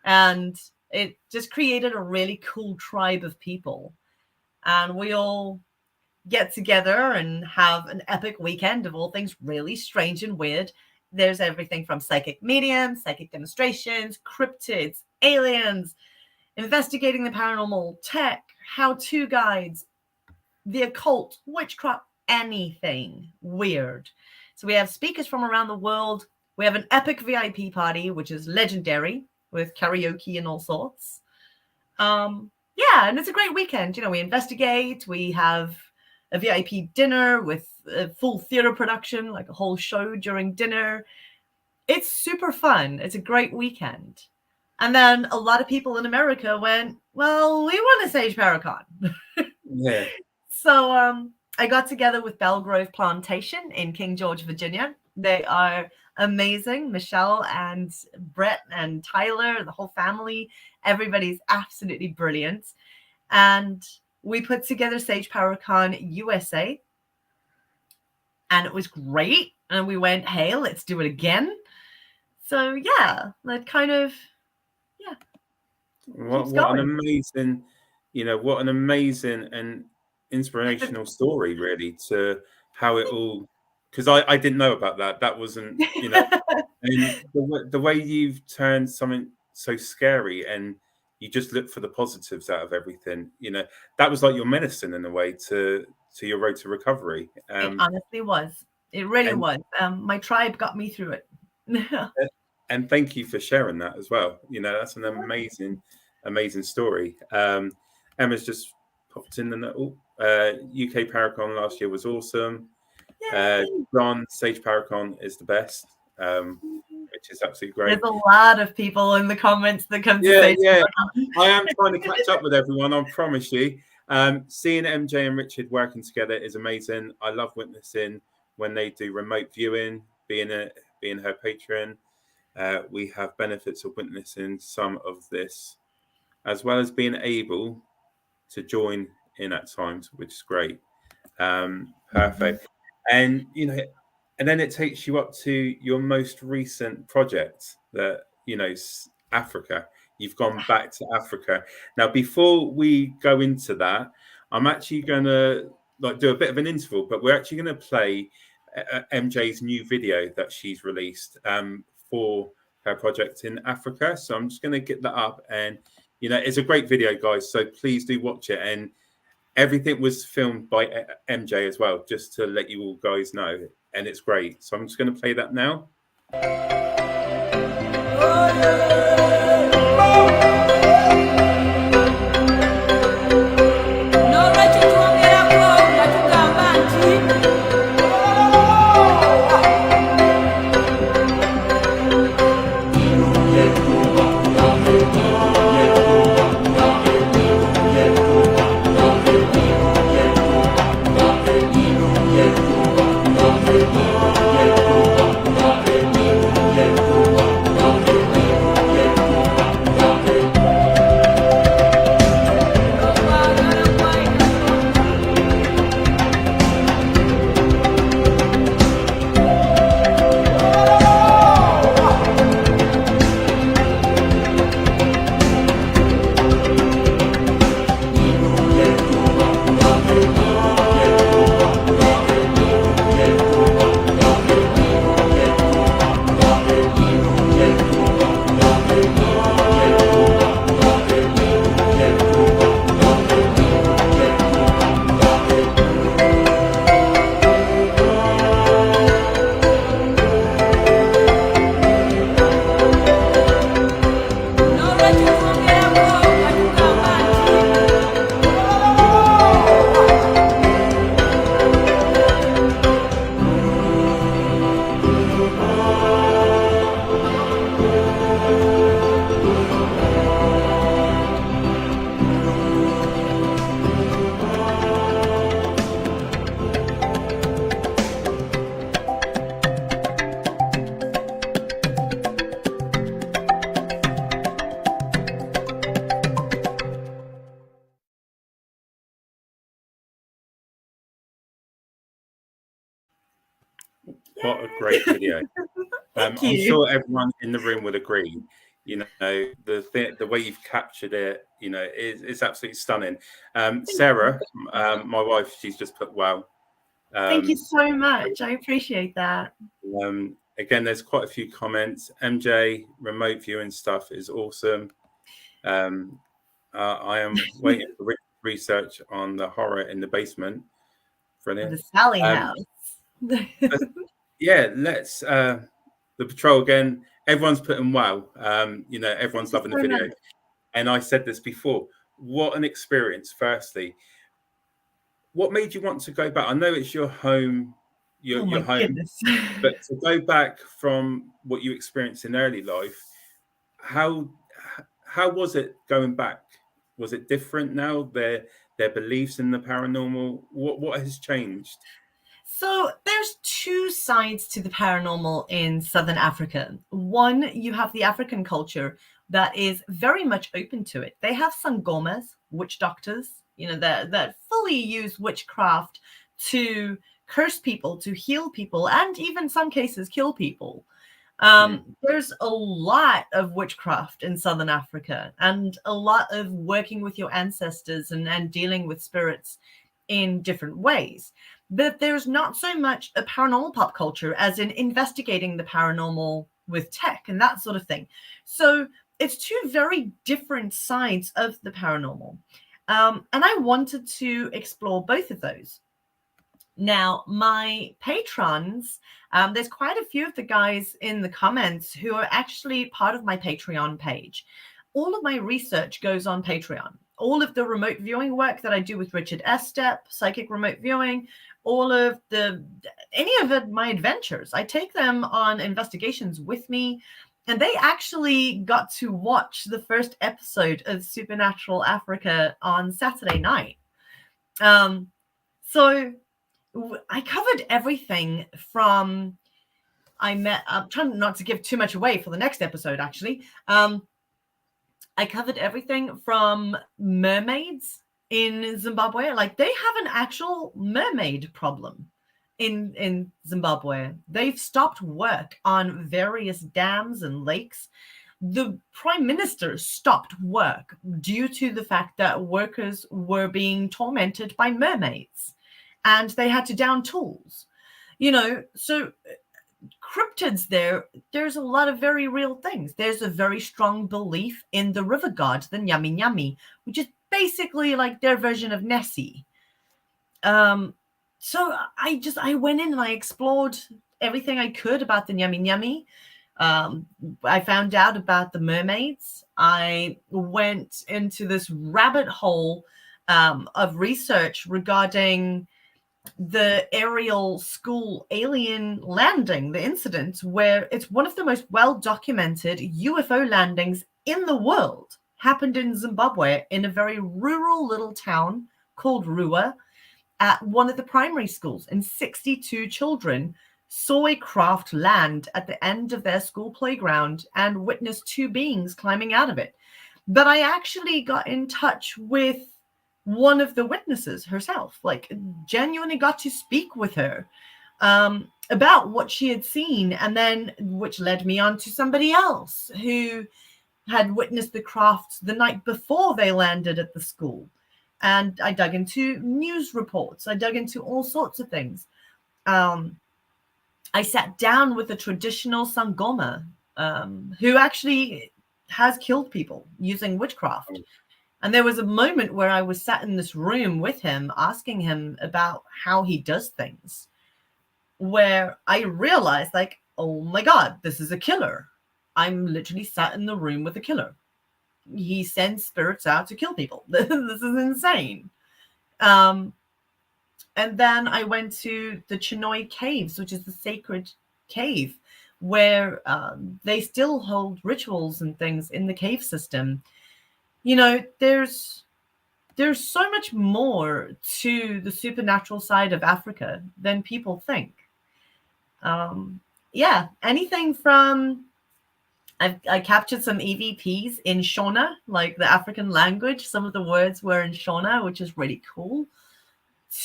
And it just created a really cool tribe of people. And we all get together and have an epic weekend of all things really strange and weird. There's everything from psychic mediums, psychic demonstrations, cryptids, aliens, investigating the paranormal, tech, how-to guides, the occult, witchcraft, anything weird. So we have speakers from around the world. We have an epic VIP party, which is legendary, with karaoke and all sorts. And it's a great weekend. We investigate. We have a VIP dinner with a full theater production, like a whole show during dinner. It's super fun. It's a great weekend. And then a lot of people in America went, well, we want a Sage Paracon. Yeah. So I got together with Belgrove Plantation in King George, Virginia. They are amazing. Michelle and Brett and Tyler, the whole family, everybody's absolutely brilliant. And we put together Sage Paracon USA. And it was great. And we went, hey, let's do it again. So, yeah, that kind of, What an amazing, what an amazing and inspirational story, really, to how it all, because I didn't know about that. That wasn't, and the way you've turned something so scary and you just look for the positives out of everything, that was like your medicine in a way to your road to recovery. It honestly was. It really was. My tribe got me through it. And thank you for sharing that as well. That's an amazing story. Emma's just popped in the UK Paracon last year was awesome. John, Sage Paracon is the best, which is absolutely great. There's a lot of people in the comments that come to Sage Paracon. I am trying to catch up with everyone, I promise you. Seeing MJ and Richard working together is amazing. I love witnessing when they do remote viewing, being her patron. We have benefits of witnessing some of this, as well as being able to join in at times, which is great. Perfect. And and then it takes you up to your most recent project, that Africa. You've gone back to Africa. Now, before we go into that, I'm actually going to do a bit of an interval, but we're actually going to play MJ's new video that she's released for her project in Africa. So I'm just going to get that up, and it's a great video, guys. So please do watch it. And everything was filmed by MJ as well, just to let you all guys know. And it's great. So I'm just going to play that now. What a great video. I'm sure everyone in the room would agree. The way you've captured it, is absolutely stunning. Sarah, my wife, she's just put wow. Thank you so much. I appreciate that. Again, there's quite a few comments. MJ, remote viewing stuff is awesome. I am waiting for research on the horror in the basement. Brilliant. The Sally house. Yeah, let's the patrol again. Everyone's putting wow. Everyone's loving the video. And I said this before. What an experience, firstly. What made you want to go back? I know it's your home, your home, but to go back from what you experienced in early life, how was it going back? Was it different now? Their beliefs in the paranormal? What has changed? So there's two sides to the paranormal in Southern Africa. One, you have the African culture that is very much open to it. They have sangomas, witch doctors, that fully use witchcraft to curse people, to heal people, and even some cases kill people. There's a lot of witchcraft in Southern Africa, and a lot of working with your ancestors and dealing with spirits in different ways. But there's not so much a paranormal pop culture as in investigating the paranormal with tech and that sort of thing. So it's two very different sides of the paranormal. And I wanted to explore both of those. Now, my patrons, there's quite a few of the guys in the comments who are actually part of my Patreon page. All of my research goes on Patreon. All of the remote viewing work that I do with Richard Estep, psychic remote viewing, all of any of my adventures, I take them on investigations with me. And they actually got to watch the first episode of Supernatural Africa on Saturday night. So I covered everything from, I'm trying not to give too much away for the next episode, actually. I covered everything from mermaids in Zimbabwe. Like, they have an actual mermaid problem in Zimbabwe. They've stopped work on various dams and lakes. The prime minister stopped work due to the fact that workers were being tormented by mermaids and they had to down tools. So cryptids there's a lot of very real things. There's a very strong belief in the river god, the Nyami Nyami, which is basically like their version of Nessie. So I went in and I explored everything I could about the Nyami Nyami. I found out about the mermaids. I went into this rabbit hole of research regarding the aerial school alien landing, the incident where it's one of the most well-documented UFO landings in the world, happened in Zimbabwe in a very rural little town called Rua at one of the primary schools, and 62 children saw a craft land at the end of their school playground and witnessed two beings climbing out of it. But I actually got in touch with one of the witnesses herself, like genuinely got to speak with her about what she had seen, and then which led me on to somebody else who had witnessed the craft the night before they landed at the school. And I dug into news reports. I dug into all sorts of things. I sat down with a traditional Sangoma who actually has killed people using witchcraft. And there was a moment where I was sat in this room with him, asking him about how he does things, where I realized, like, oh my God, this is a killer. I'm literally sat in the room with a killer. He sends spirits out to kill people. This is insane. And then I went to the Chinoi Caves, which is the sacred cave, where they still hold rituals and things in the cave system. There's so much more to the supernatural side of Africa than people think. Anything from I captured some EVPs in Shona, like the African language. Some of the words were in Shona, which is really cool.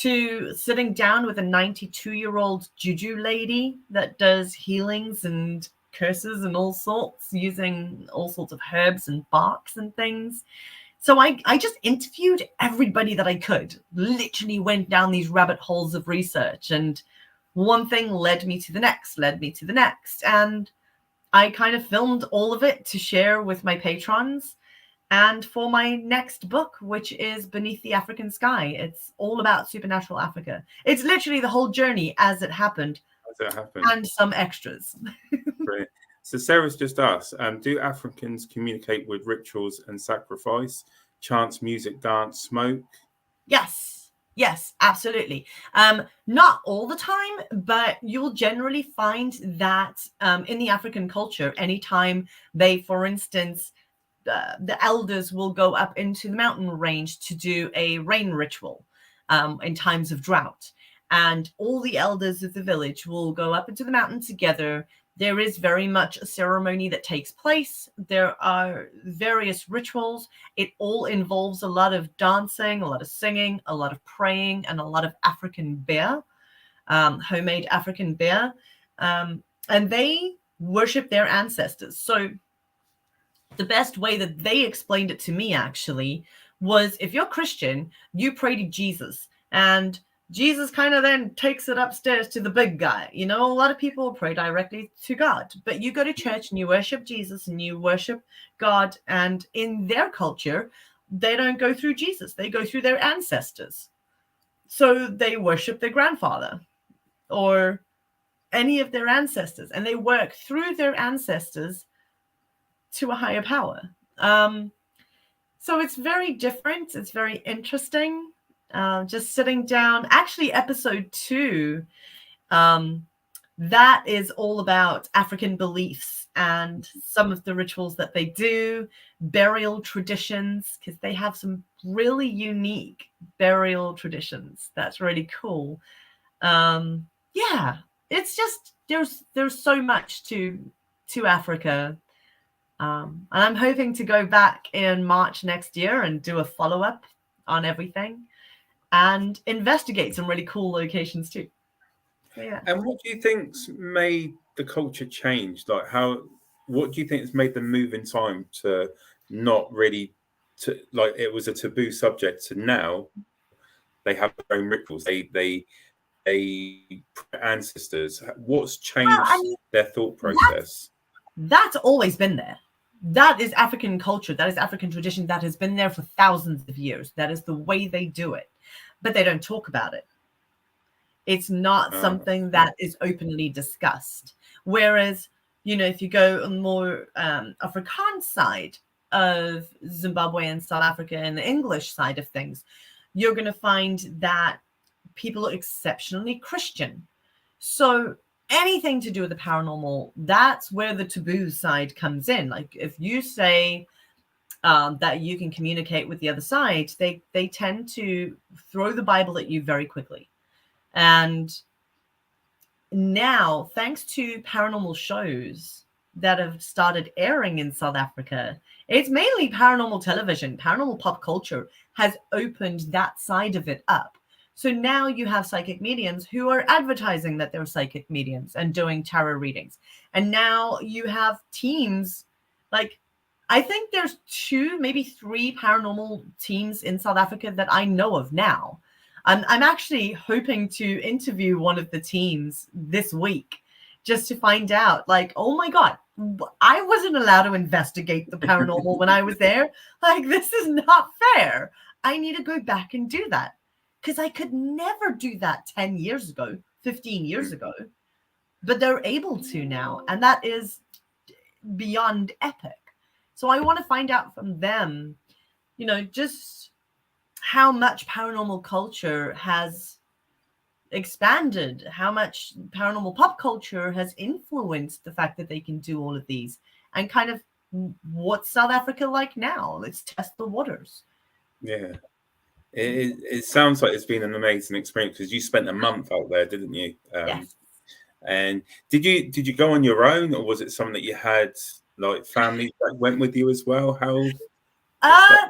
To sitting down with a 92-year-old juju lady that does healings and curses and all sorts, using all sorts of herbs and barks and things. So I just interviewed everybody that I could, literally went down these rabbit holes of research, and one thing led me to the next, and I kind of filmed all of it to share with my patrons. And for my next book, which is Beneath the African Sky, it's all about supernatural Africa. It's literally the whole journey as it happened. And some extras. Brilliant. So Sarah's just asked, do Africans communicate with rituals and sacrifice, chants, music, dance, smoke? Yes, absolutely. Not all the time, but you'll generally find that in the African culture, anytime they, for instance, the elders will go up into the mountain range to do a rain ritual in times of drought. And all the elders of the village will go up into the mountain together. There is very much a ceremony that takes place. There are various rituals. It all involves a lot of dancing, a lot of singing, a lot of praying, and a lot of African bear, homemade African bear. And they worship their ancestors. So the best way that they explained it to me, actually, was if you're Christian, you pray to Jesus, and Jesus kind of then takes it upstairs to the big guy. A lot of people pray directly to God, but you go to church and you worship Jesus and you worship God. And in their culture, they don't go through Jesus. They go through their ancestors. So they worship their grandfather or any of their ancestors, and they work through their ancestors to a higher power. So it's very different. It's very interesting. Just sitting down, actually episode 2, that is all about African beliefs and some of the rituals that they do, burial traditions, because they have some really unique burial traditions. That's really cool. It's just, there's so much to Africa. And I'm hoping to go back in March next year and do a follow-up on everything and investigate some really cool locations too. So, yeah. And what do you think's made the culture change? Like, what do you think has made them move in time to not really, to like it was a taboo subject, to now they have their own rituals, they ancestors. What's changed their thought process? That's always been there. That is African culture. That is African tradition. That has been there for thousands of years. That is the way they do it, but they don't talk about it. It's not something that is openly discussed. Whereas, you know, if you go on more Afrikaans side of Zimbabwe and South Africa and the English side of things, you're going to find that people are exceptionally Christian. So anything to do with the paranormal, that's where the taboo side comes in. Like if you say that you can communicate with the other side, they tend to throw the Bible at you very quickly. And now, thanks to paranormal shows that have started airing in South Africa, it's mainly paranormal television. Paranormal pop culture has opened that side of it up. So now you have psychic mediums who are advertising that they're psychic mediums and doing tarot readings. And now you have teams, like I think there's 2, maybe 3 paranormal teams in South Africa that I know of now. I'm actually hoping to interview one of the teams this week just to find out, like, oh my God, I wasn't allowed to investigate the paranormal when I was there. Like, this is not fair. I need to go back and do that because I could never do that 10 years ago, 15 years ago, but they're able to now. And that is beyond epic. So I want to find out from them, you know, just how much paranormal culture has expanded, how much paranormal pop culture has influenced the fact that they can do all of these, and kind of what's South Africa like now. Let's test the waters. Yeah, it sounds like it's been an amazing experience because you spent a month out there, didn't you? Yes. And did you go on your own, or was it something that you had like family that went with you as well? How?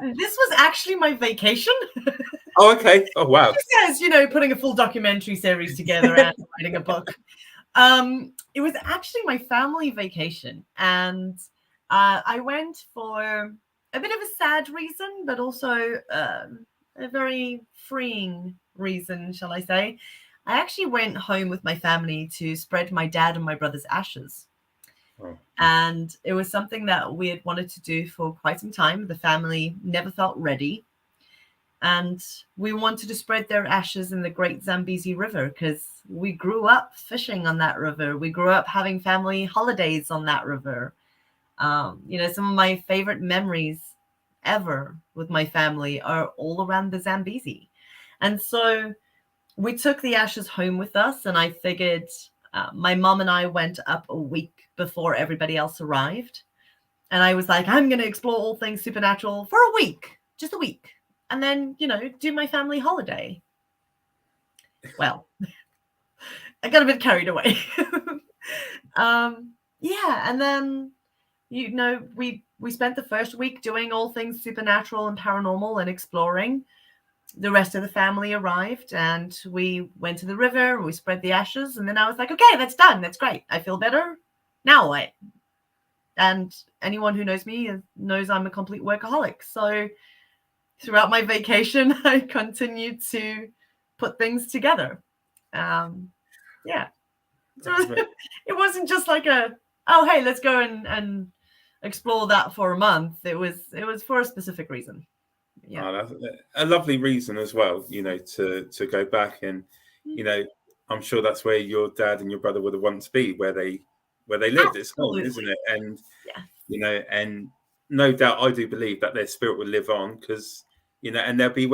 This was actually my vacation. Oh, okay. Oh, wow. Says, you know, putting a full documentary series together and writing a book. It was actually my family vacation, and I went for a bit of a sad reason, but also a very freeing reason, shall I say. I actually went home with my family to spread my dad and my brother's ashes. Oh. And it was something that we had wanted to do for quite some time. The family never felt ready. And we wanted to spread their ashes in the Great Zambezi River because we grew up fishing on that river. We grew up having family holidays on that river. You know, some of my favorite memories ever with my family are all around the Zambezi. And so we took the ashes home with us, and I figured my mom and I went up a week before everybody else arrived. And I was like, I'm going to explore all things supernatural for a week, just a week. And then, you know, do my family holiday. Well, I got a bit carried away. Yeah. And then, you know, we spent the first week doing all things supernatural and paranormal and exploring. The rest of the family arrived and we went to the river. We spread the ashes. And then I was like, okay, that's done. That's great. I feel better. Now what? And anyone who knows me knows I'm a complete workaholic. So throughout my vacation, I continued to put things together. Yeah. So it wasn't just like oh, hey, let's go and explore that for a month. It was for a specific reason. Yeah. Oh, that's a lovely reason as well, you know, to go back. And, you know, I'm sure that's where your dad and your brother would have wanted to be, where they lived. It's home, isn't it? And, yeah. You know, and no doubt I do believe that their spirit will live on because, you know, and they'll be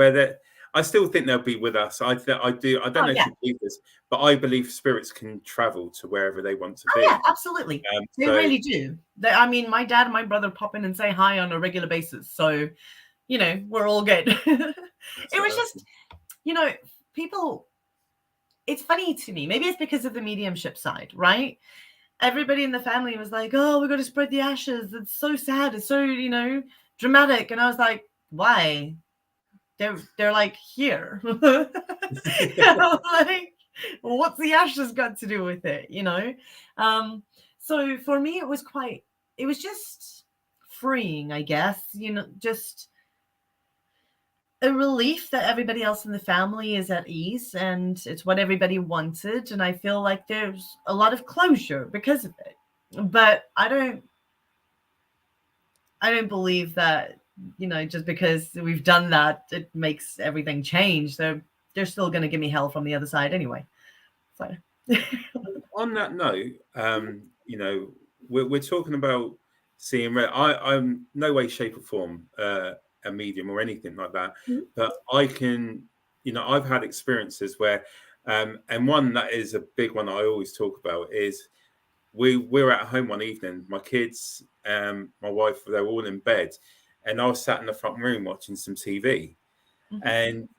I still think they'll be with us. I do. I don't know if you believe this, but I believe spirits can travel to wherever they want to be. Yeah, absolutely. They really do. I mean, my dad and my brother pop in and say hi on a regular basis. So, you know, we're all good. It was just, you know, people, it's funny to me. Maybe it's because of the mediumship side, right? Everybody in the family was like, oh, we're going to spread the ashes. It's so sad. It's so, you know, dramatic. And I was like, why? They're like here. Like, Well, what's the ashes got to do with it, you know? So for me, it was just freeing, I guess, you know, just a relief that everybody else in the family is at ease and it's what everybody wanted. And I feel like there's a lot of closure because of it. But I don't believe that, you know, just because we've done that, it makes everything change. They're still going to give me hell from the other side anyway. So On that note, you know, we're talking about seeing red. I'm no way, shape, or form a medium or anything like that, but I can, you know, I've had experiences where, and one that is a big one I always talk about is we're at home one evening, my kids, my wife, they're all in bed, and I was sat in the front room watching some TV, and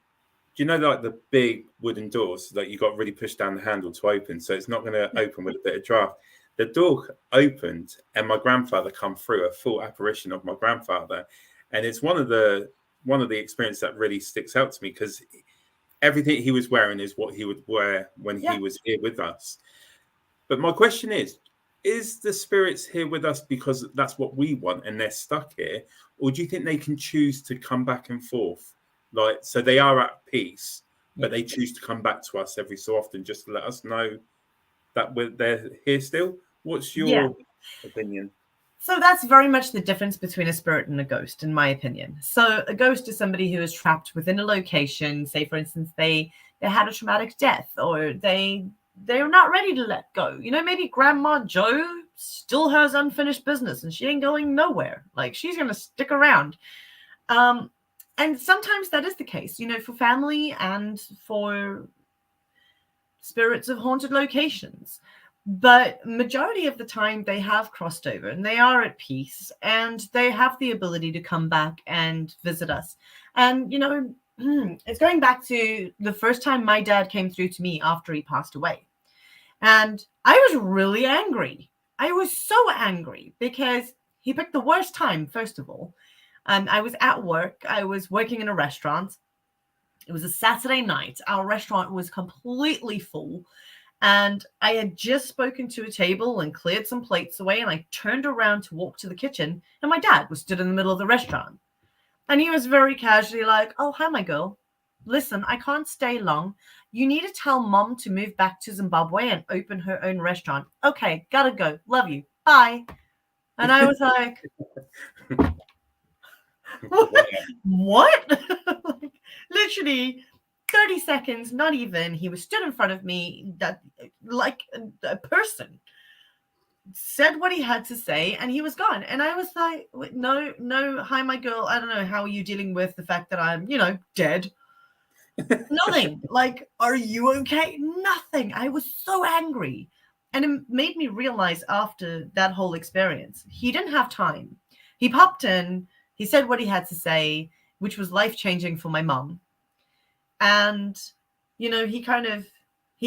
you know, like the big wooden doors that you got really push down the handle to open, so it's not going to open with a bit of draft. The door opened, and my grandfather come through, a full apparition of my grandfather, and it's one of the experiences that really sticks out to me because everything he was wearing is what he would wear when he was here with us. But my question is the spirits here with us because that's what we want and they're stuck here, or do you think they can choose to come back and forth? Like, so they are at peace, but they choose to come back to us every so often just to let us know that they're here still. What's your opinion? So that's very much the difference between a spirit and a ghost, in my opinion. So a ghost is somebody who is trapped within a location. Say, for instance, they had a traumatic death, or they're not ready to let go. You know, maybe Grandma Joe still has unfinished business and she ain't going nowhere. Like, she's going to stick around. And sometimes that is the case, you know, for family and for spirits of haunted locations. But majority of the time they have crossed over and they are at peace and they have the ability to come back and visit us. And, you know, it's going back to the first time my dad came through to me after he passed away. And I was really angry. I was so angry because he picked the worst time, first of all. I was at work. I was working in a restaurant. It was a Saturday night. Our restaurant was completely full. And I had just spoken to a table and cleared some plates away. And I turned around to walk to the kitchen. And my dad was stood in the middle of the restaurant. And he was very casually like, "Oh, hi, my girl. Listen, I can't stay long. You need to tell Mom to move back to Zimbabwe and open her own restaurant. Okay, gotta go. Love you. Bye." And I was like, what? Like, literally 30 seconds, not even. He was stood in front of me, that like a person, said what he had to say, and he was gone. And I was like, no, hi, my girl. I don't know, how are you dealing with the fact that I'm, you know, dead? Nothing. Like, are you okay? Nothing. I was so angry. And it made me realize after that whole experience, he didn't have time. He popped in, he said what he had to say, which was life-changing for my mom. And, you know, he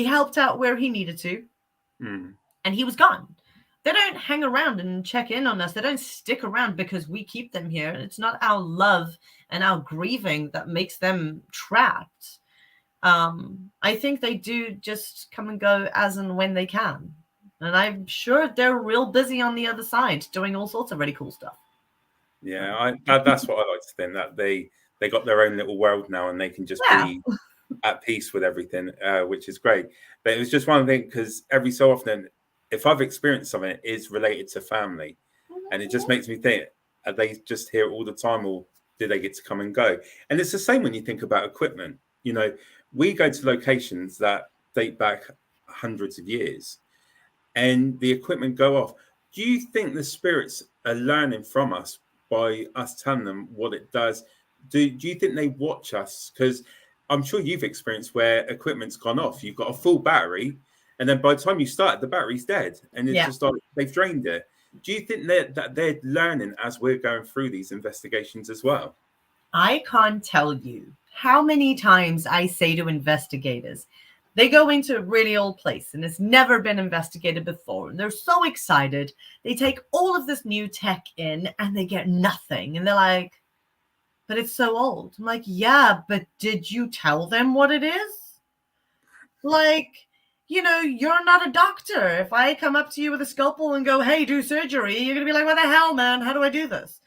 helped out where he needed to. And he was gone. They don't hang around and check in on us. They don't stick around because we keep them here. It's not our love and our grieving that makes them trapped. I think they do just come and go as and when they can. And I'm sure they're real busy on the other side doing all sorts of really cool stuff. Yeah, that's what I like to think, that they got their own little world now and they can just be at peace with everything, which is great. But it was just one thing, because every so often, if I've experienced something, it is related to family. And it just makes me think, are they just here all the time, or do they get to come and go? And it's the same when you think about equipment. You know, we go to locations that date back hundreds of years and the equipment go off. Do you think the spirits are learning from us by us telling them what it does? Do you think they watch us? Because I'm sure you've experienced where equipment's gone off. You've got a full battery, and then by the time you start, the battery's dead, and it's just like they've drained it. Do you think that they're learning as we're going through these investigations as well? I can't tell you how many times I say to investigators, they go into a really old place and it's never been investigated before. And they're so excited. They take all of this new tech in and they get nothing. And they're like, "But it's so old." I'm like, "Yeah, but did you tell them what it is?" Like, you're not a doctor. If I come up to you with a scalpel and go, hey, do surgery, you're going to be like, what the hell, man? How do I do this?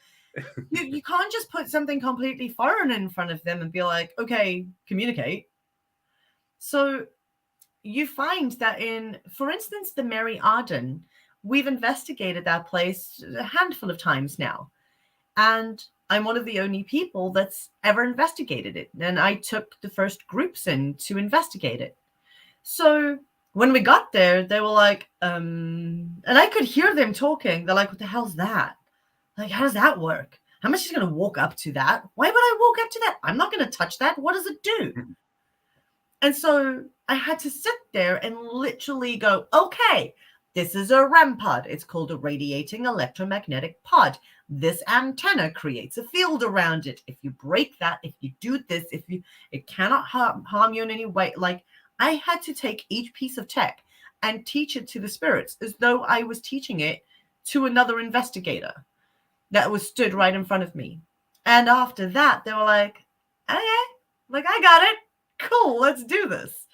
You can't just put something completely foreign in front of them and be like, okay, communicate. So you find that for instance, the Mary Arden, we've investigated that place a handful of times now. And I'm one of the only people that's ever investigated it. And I took the first groups in to investigate it. So when we got there, they were like, and I could hear them talking. They're like, what the hell's that? Like, how does that work? How much is going to walk up to that? Why would I walk up to that? I'm not going to touch that. What does it do? And so I had to sit there and literally go, okay, this is a REM pod. It's called a radiating electromagnetic pod. This antenna creates a field around it. If you break that, if you do this, it cannot harm you in any way. Like, I had to take each piece of tech and teach it to the spirits as though I was teaching it to another investigator that was stood right in front of me. And after that, they were like, okay, like, I got it. Cool, let's do this.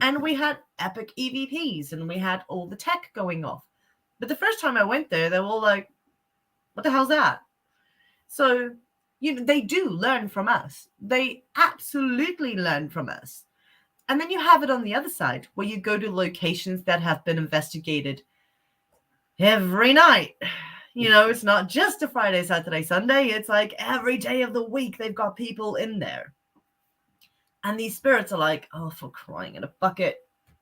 And we had epic EVPs and we had all the tech going off. But the first time I went there, they were all like, what the hell's that? So, they do learn from us. They absolutely learn from us. And then you have it on the other side where you go to locations that have been investigated every night. It's not just a Friday, Saturday, Sunday. It's like every day of the week they've got people in there. And these spirits are like, oh, for crying in a bucket.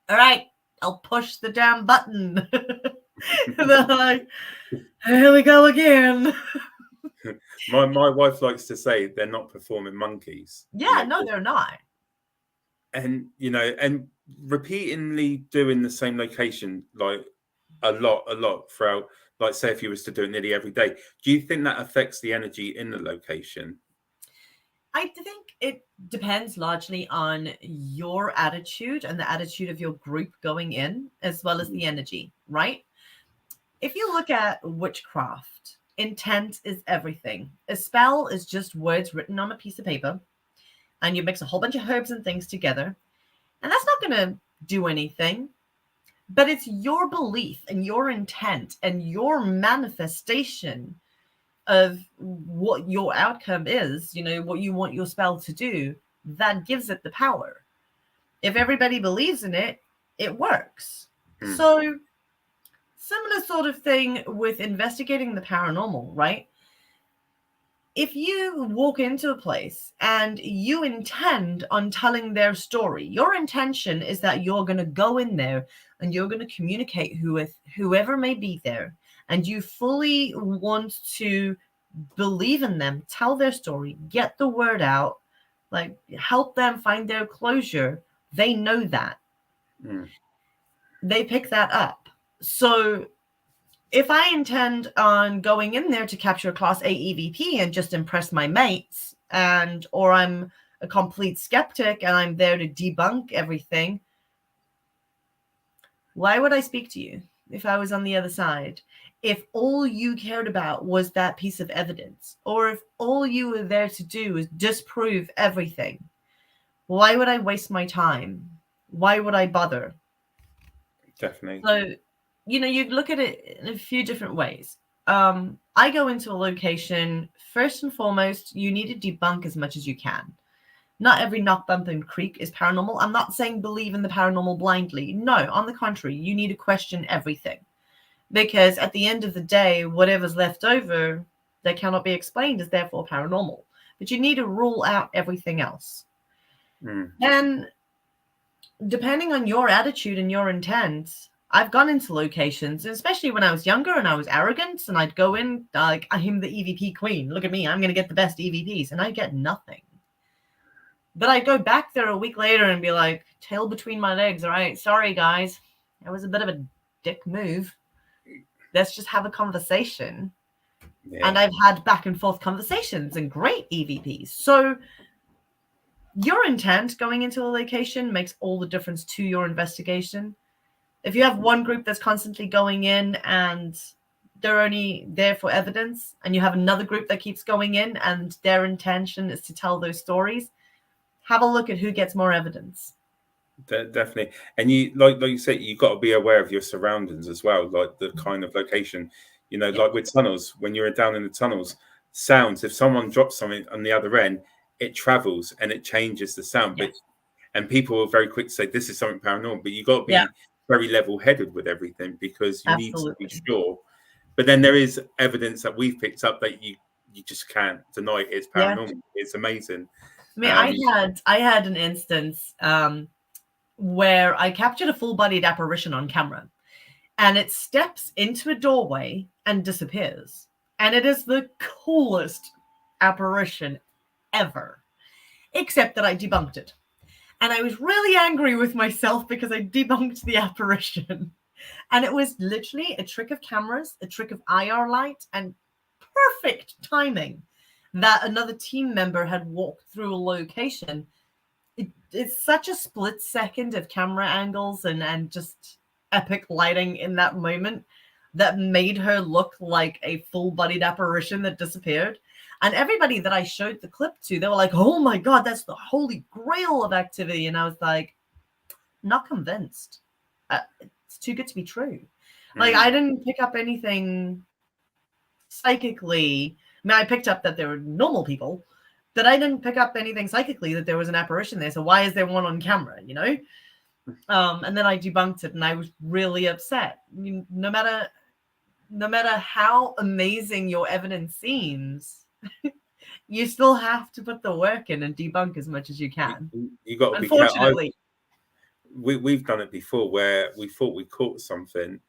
All right, I'll push the damn button. And they're like, here we go again. My wife likes to say they're not performing monkeys. Yeah, no, they're not. And, and repeatedly doing the same location, like a lot throughout, like say if you was to do it nearly every day, do you think that affects the energy in the location? I think it depends largely on your attitude and the attitude of your group going in, as well as the energy, right? If you look at witchcraft, intent is everything. A spell is just words written on a piece of paper, and you mix a whole bunch of herbs and things together, and that's not going to do anything. But it's your belief and your intent and your manifestation of what your outcome is, what you want your spell to do, that gives it the power. If everybody believes in it, it works. So similar sort of thing with investigating the paranormal, right? If you walk into a place and you intend on telling their story, your intention is that you're going to go in there and you're going to communicate with whoever may be there, and you fully want to believe in them, tell their story, get the word out, like help them find their closure. They know that. They pick that up. So if I intend on going in there to capture a Class A EVP and just impress my mates, or I'm a complete skeptic and I'm there to debunk everything, why would I speak to you if I was on the other side? If all you cared about was that piece of evidence, or if all you were there to do is disprove everything, why would I waste my time? Why would I bother? Definitely. So, you look at it in a few different ways. I go into a location, first and foremost, you need to debunk as much as you can. Not every knock, bump, and creak is paranormal. I'm not saying believe in the paranormal blindly. No, on the contrary, you need to question everything. Because at the end of the day, whatever's left over that cannot be explained is therefore paranormal. But you need to rule out everything else. And depending on your attitude and your intent, I've gone into locations, especially when I was younger and I was arrogant, and I'd go in like, I'm the EVP queen. Look at me. I'm going to get the best EVPs. And I get nothing. But I'd go back there a week later and be like, tail between my legs. All right. Sorry, guys. That was a bit of a dick move. Let's just have a conversation. Yeah. And I've had back and forth conversations and great EVPs. So your intent going into a location makes all the difference to your investigation. If you have one group that's constantly going in and they're only there for evidence, and you have another group that keeps going in and their intention is to tell those stories, have a look at who gets more evidence. Definitely. And you like you said, you've got to be aware of your surroundings as well, like the kind of location. Like with tunnels, when you're down in the tunnels, sounds, if someone drops something on the other end, it travels and it changes the sound. Yeah. And people are very quick to say this is something paranormal, but you've got to be very level-headed with everything, because you need to be sure. But then there is evidence that we've picked up that you just can't deny it's paranormal. It's amazing. I mean, I had an instance where I captured a full-bodied apparition on camera, and it steps into a doorway and disappears. And it is the coolest apparition ever, except that I debunked it. And I was really angry with myself because I debunked the apparition. And it was literally a trick of cameras, a trick of IR light, and perfect timing that another team member had walked through a location. It's such a split second of camera angles and just epic lighting in that moment that made her look like a full-bodied apparition that disappeared. And everybody that I showed the clip to, they were like, oh my God, that's the holy grail of activity. And I was like, not convinced. It's too good to be true. Like, I didn't pick up anything psychically. I mean, I picked up that there were normal people, but I didn't pick up anything psychically that there was an apparition there. So why is there one on camera, And then I debunked it, and I was really upset. No matter how amazing your evidence seems, you still have to put the work in and debunk as much as you can. You got to be careful. We've done it before where we thought we caught something,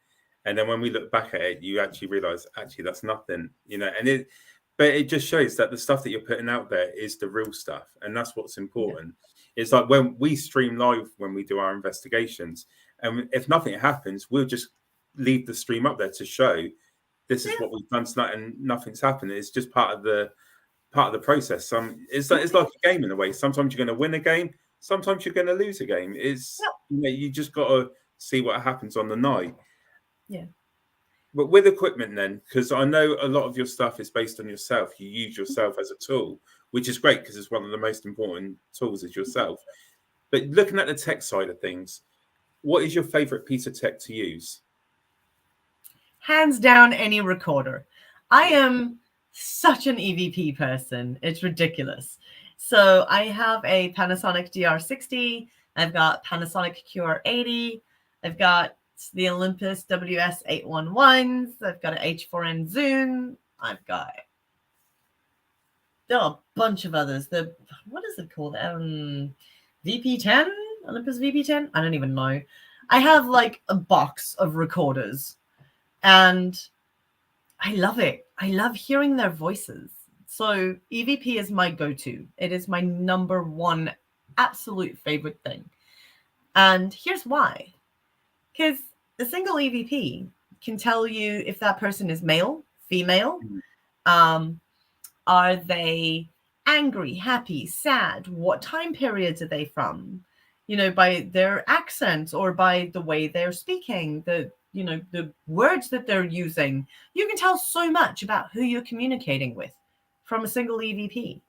and then when we look back at it, you actually realize that's nothing, but it just shows that the stuff that you're putting out there is the real stuff, and that's what's important. It's like when we stream live, when we do our investigations, and if nothing happens, we'll just leave the stream up there to show this is what we've done tonight, and nothing's happened. It's just part of the process. It's like a game in a way. Sometimes you're going to win a game, sometimes you're going to lose a game. You just got to see what happens on the night. Yeah. But with equipment then, because I know a lot of your stuff is based on yourself. You use yourself as a tool, which is great because it's one of the most important tools is yourself. But looking at the tech side of things, what is your favorite piece of tech to use? Hands down, any recorder. I am such an EVP person. It's ridiculous. So I have a Panasonic DR60. I've got Panasonic QR80. I've got the Olympus WS811s. I've got an H4n Zoom. I've got there are a bunch of others. What is it called? VP10? Olympus VP10? I don't even know. I have like a box of recorders, and I love it. I love hearing their voices. So EVP is my go-to. It is my number one absolute favorite thing. And here's why. Because a single EVP can tell you if that person is male, female. Are they angry, happy, sad? What time periods are they from? By their accent or by the way they're speaking, the words that they're using. You can tell so much about who you're communicating with from a single EVP.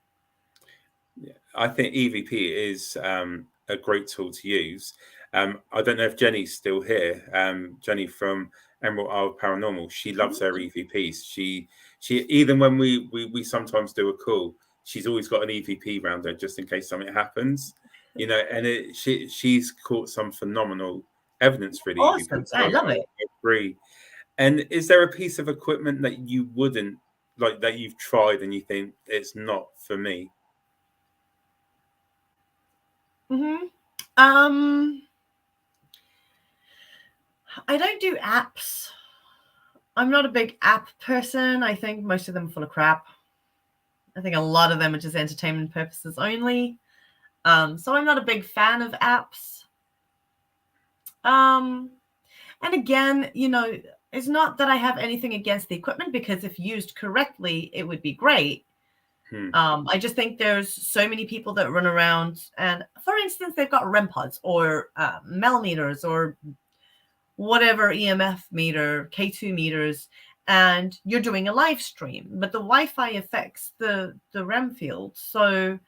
Yeah, I think EVP is a great tool to use. I don't know if Jenny's still here. Jenny from Emerald Isle Paranormal, she loves her EVPs. She even when we sometimes do a call, she's always got an EVP around her just in case something happens. And she's caught some phenomenal evidence for the awesome. EVP. I love it. I agree. And is there a piece of equipment that you wouldn't like, that you've tried and you think it's not for me? I don't do apps. I'm not a big app person. I think most of them are full of crap. I think a lot of them are just entertainment purposes only. So I'm not a big fan of apps. And again, it's not that I have anything against the equipment, because if used correctly, it would be great. I just think there's so many people that run around and, for instance, they've got REM pods or MEL meters or whatever EMF meter, K2 meters, and you're doing a live stream, but the Wi-Fi affects the REM field. So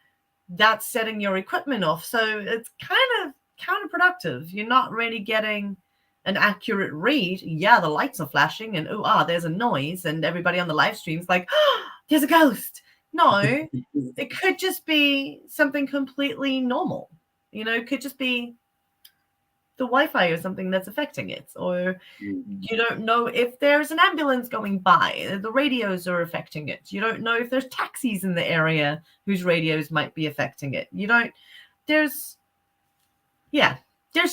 that's setting your equipment off. So it's kind of counterproductive. You're not really getting an accurate read. Yeah, the lights are flashing and there's a noise, and everybody on the live stream is like, oh, there's a ghost. No, it could just be something completely normal. It could just be the Wi-Fi or something that's affecting it, or you don't know if there's an ambulance going by, the radios are affecting it. You don't know if there's taxis in the area whose radios might be affecting it. There's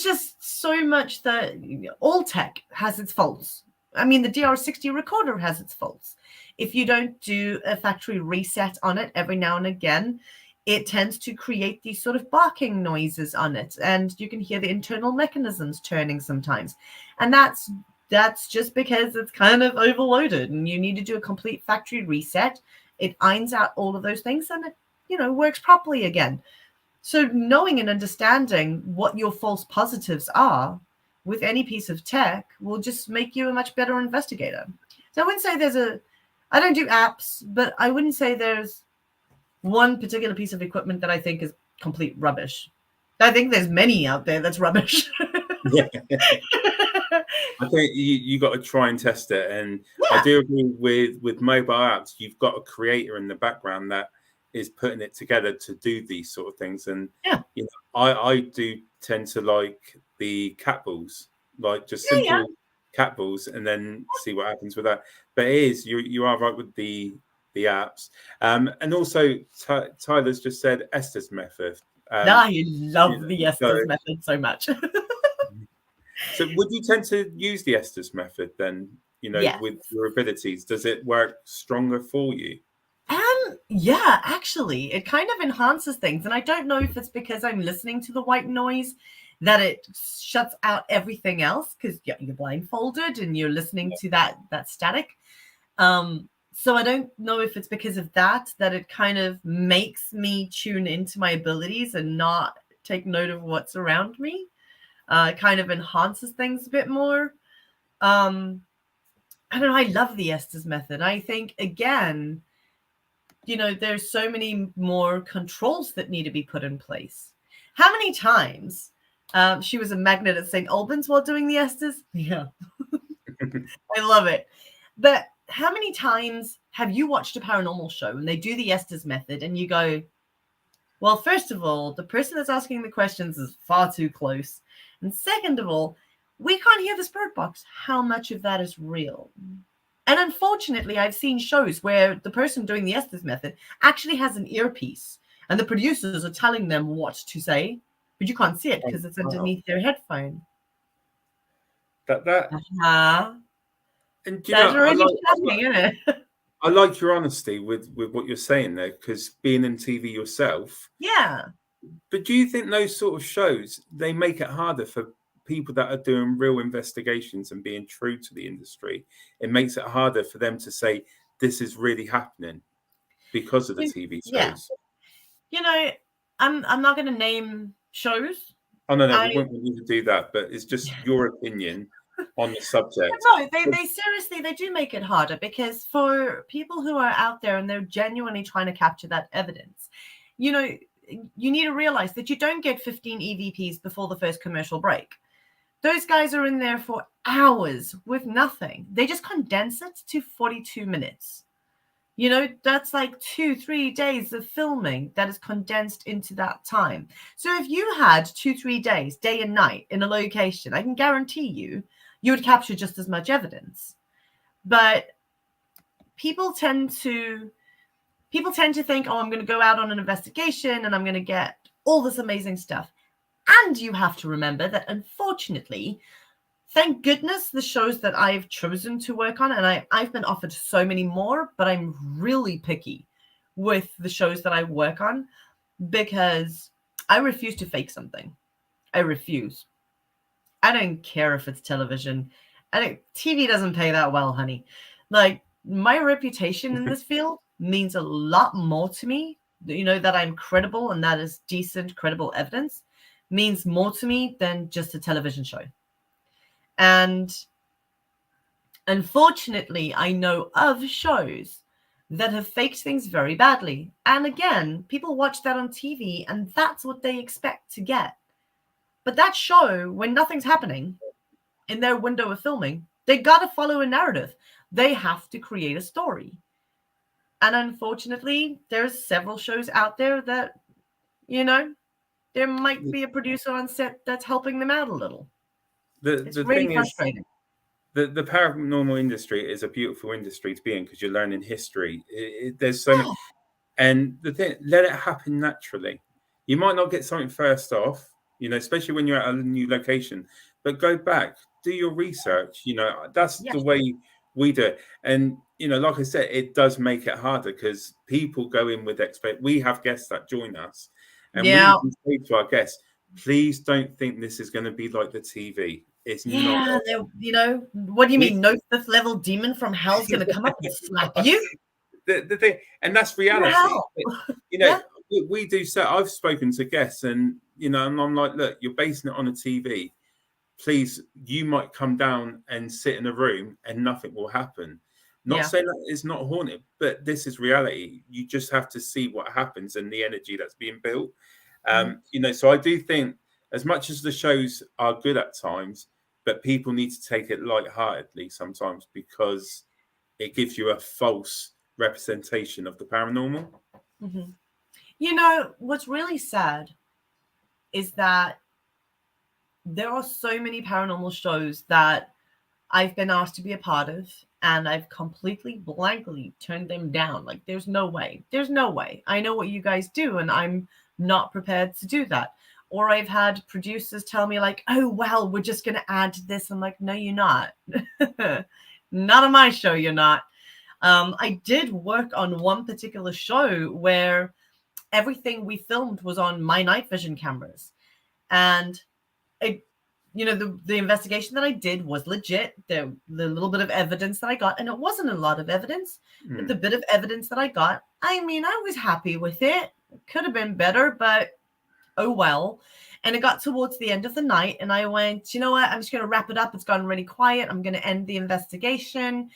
just so much that all tech has its faults. I mean, the DR60 recorder has its faults. If you don't do a factory reset on it every now and again, it tends to create these sort of barking noises on it, and you can hear the internal mechanisms turning sometimes. And that's just because it's kind of overloaded, and you need to do a complete factory reset. It irons out all of those things, and it works properly again. So knowing and understanding what your false positives are with any piece of tech will just make you a much better investigator. So I wouldn't say I don't do apps, but I wouldn't say there's one particular piece of equipment that I think is complete rubbish. I think there's many out there that's rubbish. Yeah. I think you got to try and test it. And I do agree with mobile apps. You've got a creator in the background that is putting it together to do these sort of things. And I do tend to like the cat balls, like just simple cat balls, and then see what happens with that. But you are right with the apps. And also Tyler's just said Esther's method. I love the Esther's method so much. So would you tend to use the Esther's method then, with your abilities? Does it work stronger for you? Yeah, actually, it kind of enhances things. And I don't know if it's because I'm listening to the white noise that it shuts out everything else, because you're blindfolded and you're listening to that static. So I don't know if it's because of that it kind of makes me tune into my abilities and not take note of what's around me. It kind of enhances things a bit more. I don't know. I love the Esther's method. I think, again, there's so many more controls that need to be put in place. How many times she was a magnet at St. Albans while doing the Esther's? Yeah. I love it. But how many times have you watched a paranormal show and they do the Esther's method and you go, well, first of all, the person that's asking the questions is far too close. And second of all, we can't hear the spirit box. How much of that is real? And unfortunately, I've seen shows where the person doing the Esther's method actually has an earpiece and the producers are telling them what to say, but you can't see it because it's underneath their headphone. And that's really shocking, isn't it? I like your honesty with what you're saying there, because being in TV yourself. Yeah. But do you think those sort of shows, they make it harder for people that are doing real investigations and being true to the industry? It makes it harder for them to say this is really happening because of the TV shows. Yeah. I'm not going to name shows. Oh no, we won't want you to do that. But it's just your opinion on the subject. No, they seriously, they do make it harder, because for people who are out there and they're genuinely trying to capture that evidence, you need to realize that you don't get 15 EVPs before the first commercial break. Those guys are in there for hours with nothing. They just condense it to 42 minutes. That's like 2-3 days of filming that is condensed into that time. So if you had 2-3 days, day and night, in a location, I can guarantee you would capture just as much evidence. But people tend to think, I'm going to go out on an investigation and I'm going to get all this amazing stuff. And you have to remember that, unfortunately, thank goodness, the shows that I've chosen to work on, and I've been offered so many more, but I'm really picky with the shows that I work on, because I refuse to fake something. I refuse. I don't care if it's television. TV doesn't pay that well, honey. Like, my reputation in this field means a lot more to me. That I'm credible and that is decent, credible evidence means more to me than just a television show. And unfortunately, I know of shows that have faked things very badly. And again, people watch that on TV and that's what they expect to get. But that show, when nothing's happening in their window of filming, they got to follow a narrative. They have to create a story. And unfortunately, there's several shows out there that, there might be a producer on set that's helping them out a little. It's really frustrating. The paranormal industry is a beautiful industry to be in because you're learning history. There's so much, and the thing, let it happen naturally. You might not get something first off, especially when you're at a new location, but go back, do your research. That's the way we do it. And like I said, it does make it harder because people go in with we have guests that join us, and we can say to our guests, please don't think this is going to be like the TV. It's not. What do you mean? No fifth level demon from hell's going to come up and slap you? The thing, and that's reality. We do. So I've spoken to guests, and and I'm like, look, you're basing it on a TV. Please, you might come down and sit in a room, and nothing will happen. Not saying that it's not haunted, but this is reality. You just have to see what happens and the energy that's being built. So I do think, as much as the shows are good at times, but people need to take it lightheartedly sometimes because it gives you a false representation of the paranormal. What's really sad is that there are so many paranormal shows that I've been asked to be a part of, and I've completely blankly turned them down. Like, there's no way. There's no way. I know what you guys do, and I'm not prepared to do that. Or I've had producers tell me like, oh, well, we're just going to add this. I'm like, no, you're not. Not on my show, you're not. I did work on one particular show where everything we filmed was on my night vision cameras. And, the investigation that I did was legit. The little bit of evidence that I got, and it wasn't a lot of evidence, but the bit of evidence that I got, I was happy with it. It could have been better, but oh well. And it got towards the end of the night, and I went, you know what, I'm just going to wrap it up. It's gotten really quiet. I'm going to end the investigation.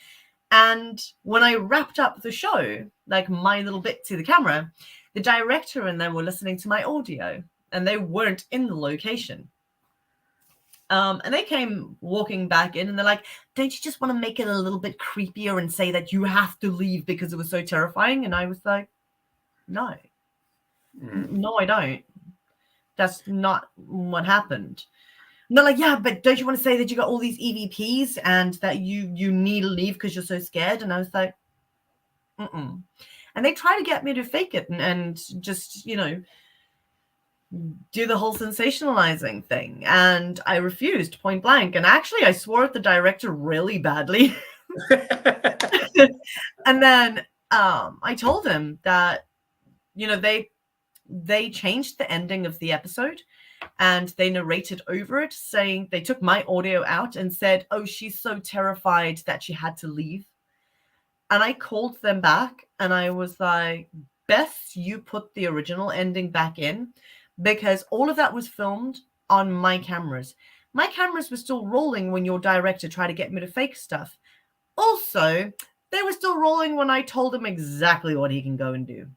And when I wrapped up the show, like my little bit to the camera, the director and them were listening to my audio, and they weren't in the location. And they came walking back in, and they're like, don't you just want to make it a little bit creepier and say that you have to leave because it was so terrifying? And I was like, no, I don't. That's not what happened. And they're like, yeah, but don't you want to say that you got all these EVPs and that you need to leave because you're so scared? And I was like, And they try to get me to fake it and just, do the whole sensationalizing thing. And I refused point blank. And actually, I swore at the director really badly. And then I told him that, they changed the ending of the episode and they narrated over it, saying they took my audio out and said, oh, she's so terrified that she had to leave. And I called them back and I was like, best you put the original ending back in, because all of that was filmed on my cameras. My cameras were still rolling when your director tried to get me to fake stuff. Also, they were still rolling when I told him exactly what he can go and do.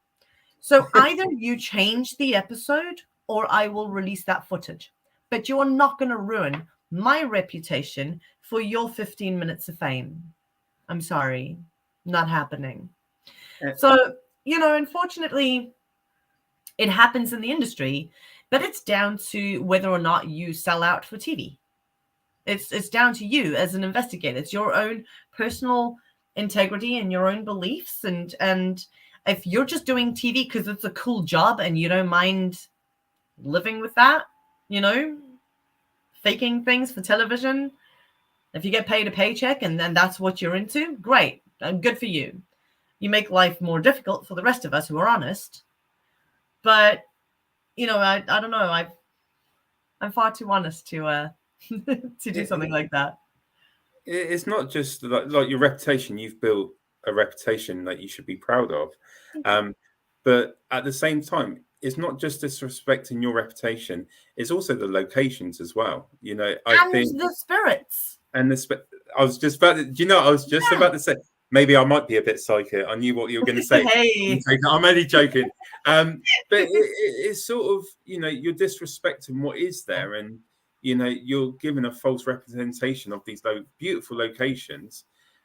So either you change the episode or I will release that footage. But you are not going to ruin my reputation for your 15 minutes of fame. I'm sorry. Not happening. So, unfortunately, it happens in the industry, but it's down to whether or not you sell out for TV. It's down to you as an investigator. It's your own personal integrity and your own beliefs. And if you're just doing TV because it's a cool job and you don't mind living with that, faking things for television, if you get paid a paycheck and then that's what you're into, great. Good for you. You make life more difficult for the rest of us who are honest. But, I don't know. I'm far too honest to do something like that. It's not just like your reputation. You've built a reputation that you should be proud of. But at the same time, it's not just disrespecting your reputation. It's also the locations as well. I think the spirits. And I was just about to, about to say, maybe I might be a bit psychic. I knew what you were going to say. Hey. I'm only joking. But it's sort of, you're disrespecting what is there, and you're giving a false representation of these beautiful locations.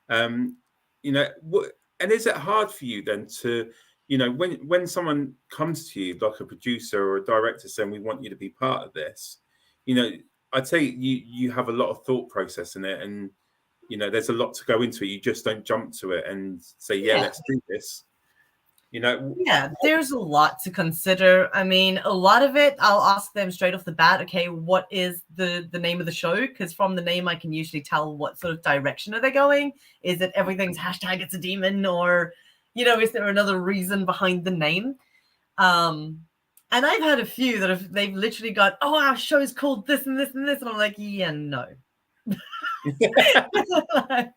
And is it hard for you then to, when someone comes to you, like a producer or a director, saying we want you to be part of this, I'd say you have a lot of thought process in it, and there's a lot to go into it. You just don't jump to it and say, let's do this. Yeah, there's a lot to consider. I mean, a lot of it, I'll ask them straight off the bat, okay, what is the name of the show? Because from the name, I can usually tell what sort of direction are they going. Is it everything's hashtag it's a demon, or, is there another reason behind the name? And I've had a few that they've literally got, oh, our show's called this and this and this. And I'm like, yeah, no. Like,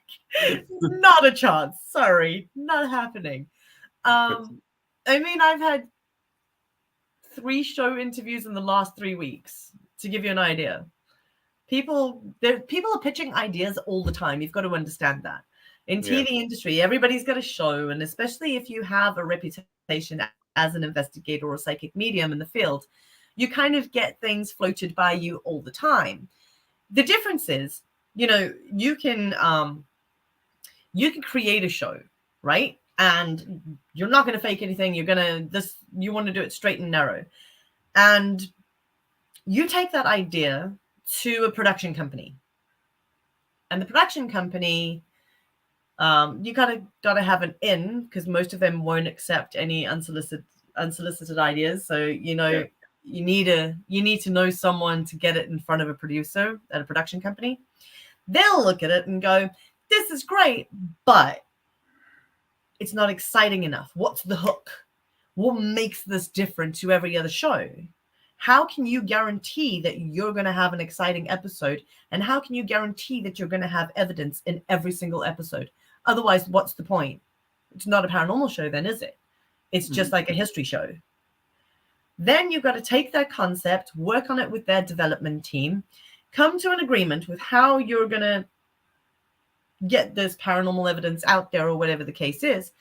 not a chance. Sorry, not happening. I mean, I've had 3 show interviews in the last 3 weeks, to give you an idea. People are pitching ideas all the time. You've got to understand that. In TV industry, everybody's got a show, and especially if you have a reputation as an investigator or a psychic medium in the field, you kind of get things floated by you all the time. The difference is, you can create a show, right? And you're not going to fake anything. You want to do it straight and narrow. And you take that idea to a production company. And the production company, you gotta have an in, because most of them won't accept any unsolicited ideas. So, you need to know someone to get it in front of a producer at a production company. They'll look at it and go, this is great, but it's not exciting enough. What's the hook? What makes this different to every other show? How can you guarantee that you're going to have an exciting episode? And how can you guarantee that you're going to have evidence in every single episode? Otherwise, what's the point? It's not a paranormal show then, is it? It's just like a history show. Then you've got to take that concept, work on it with their development team, come to an agreement with how you're going to get this paranormal evidence out there, or whatever the case is.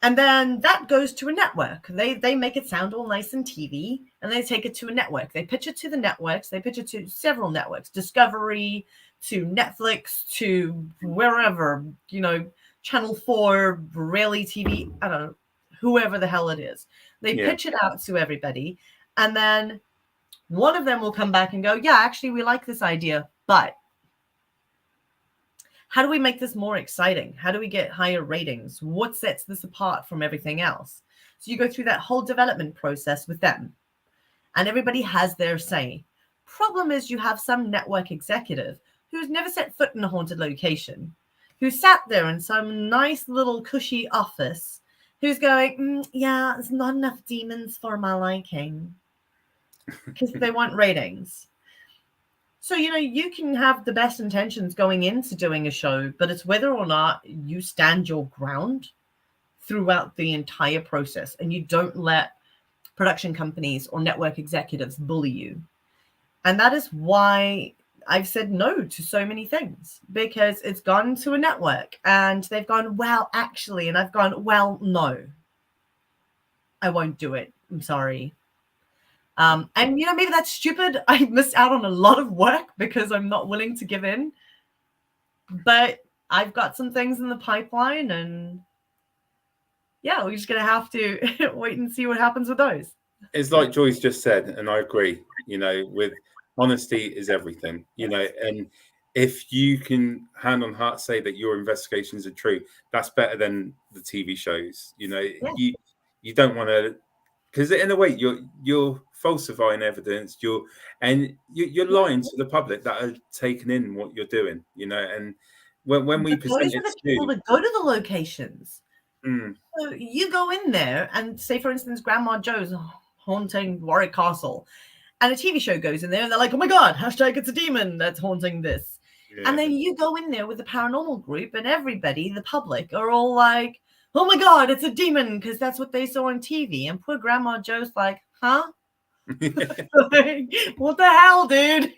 And then that goes to a network. They make it sound all nice and TV, and they take it to a network. They pitch it to the networks. They pitch it to several networks, Discovery, to Netflix, to wherever, Channel 4, Raleigh TV, I don't know, whoever the hell it is. They pitch it out to everybody. And then one of them will come back and go, yeah, actually, we like this idea, but how do we make this more exciting? How do we get higher ratings? What sets this apart from everything else? So you go through that whole development process with them, and everybody has their say. Problem is, you have some network executive who's never set foot in a haunted location, who sat there in some nice little cushy office, who's going, yeah, there's not enough demons for my liking, because they want ratings. So, you can have the best intentions going into doing a show, but it's whether or not you stand your ground throughout the entire process, and you don't let production companies or network executives bully you. And that is why I've said no to so many things, because it's gone to a network and they've gone, well, actually, and I've gone, well, no, I won't do it. I'm sorry. And, maybe that's stupid. I missed out on a lot of work because I'm not willing to give in. But I've got some things in the pipeline, and we're just going to have to wait and see what happens with those. It's like Joyce just said, and I agree, with honesty is everything, and if you can hand on heart say that your investigations are true, that's better than the TV shows. You don't want to, because in a way you're falsifying evidence, you're lying to the public that are taking in what you're doing, and when we present it to people that go to the locations. So you go in there and say, for instance, Grandma Joe's haunting Warwick Castle, and a TV show goes in there and they're like, oh my God, hashtag it's a demon that's haunting this. And then you go in there with the paranormal group, and everybody, the public, are all like, oh my God, it's a demon, because that's what they saw on TV. And poor Grandma Joe's like, huh? Like, what the hell, dude?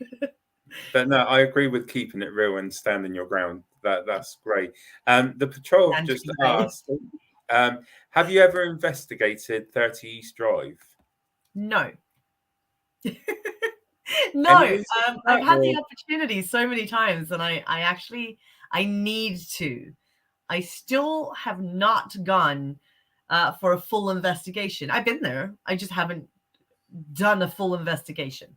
But no, I agree with keeping it real and standing your ground. That's great. The patrol have just asked, have you ever investigated 30 East Drive? No. No, Any reason for I've that, had the or- opportunity so many times, and I actually I need to. I still have not gone for a full investigation. I've been there. I just haven't done a full investigation.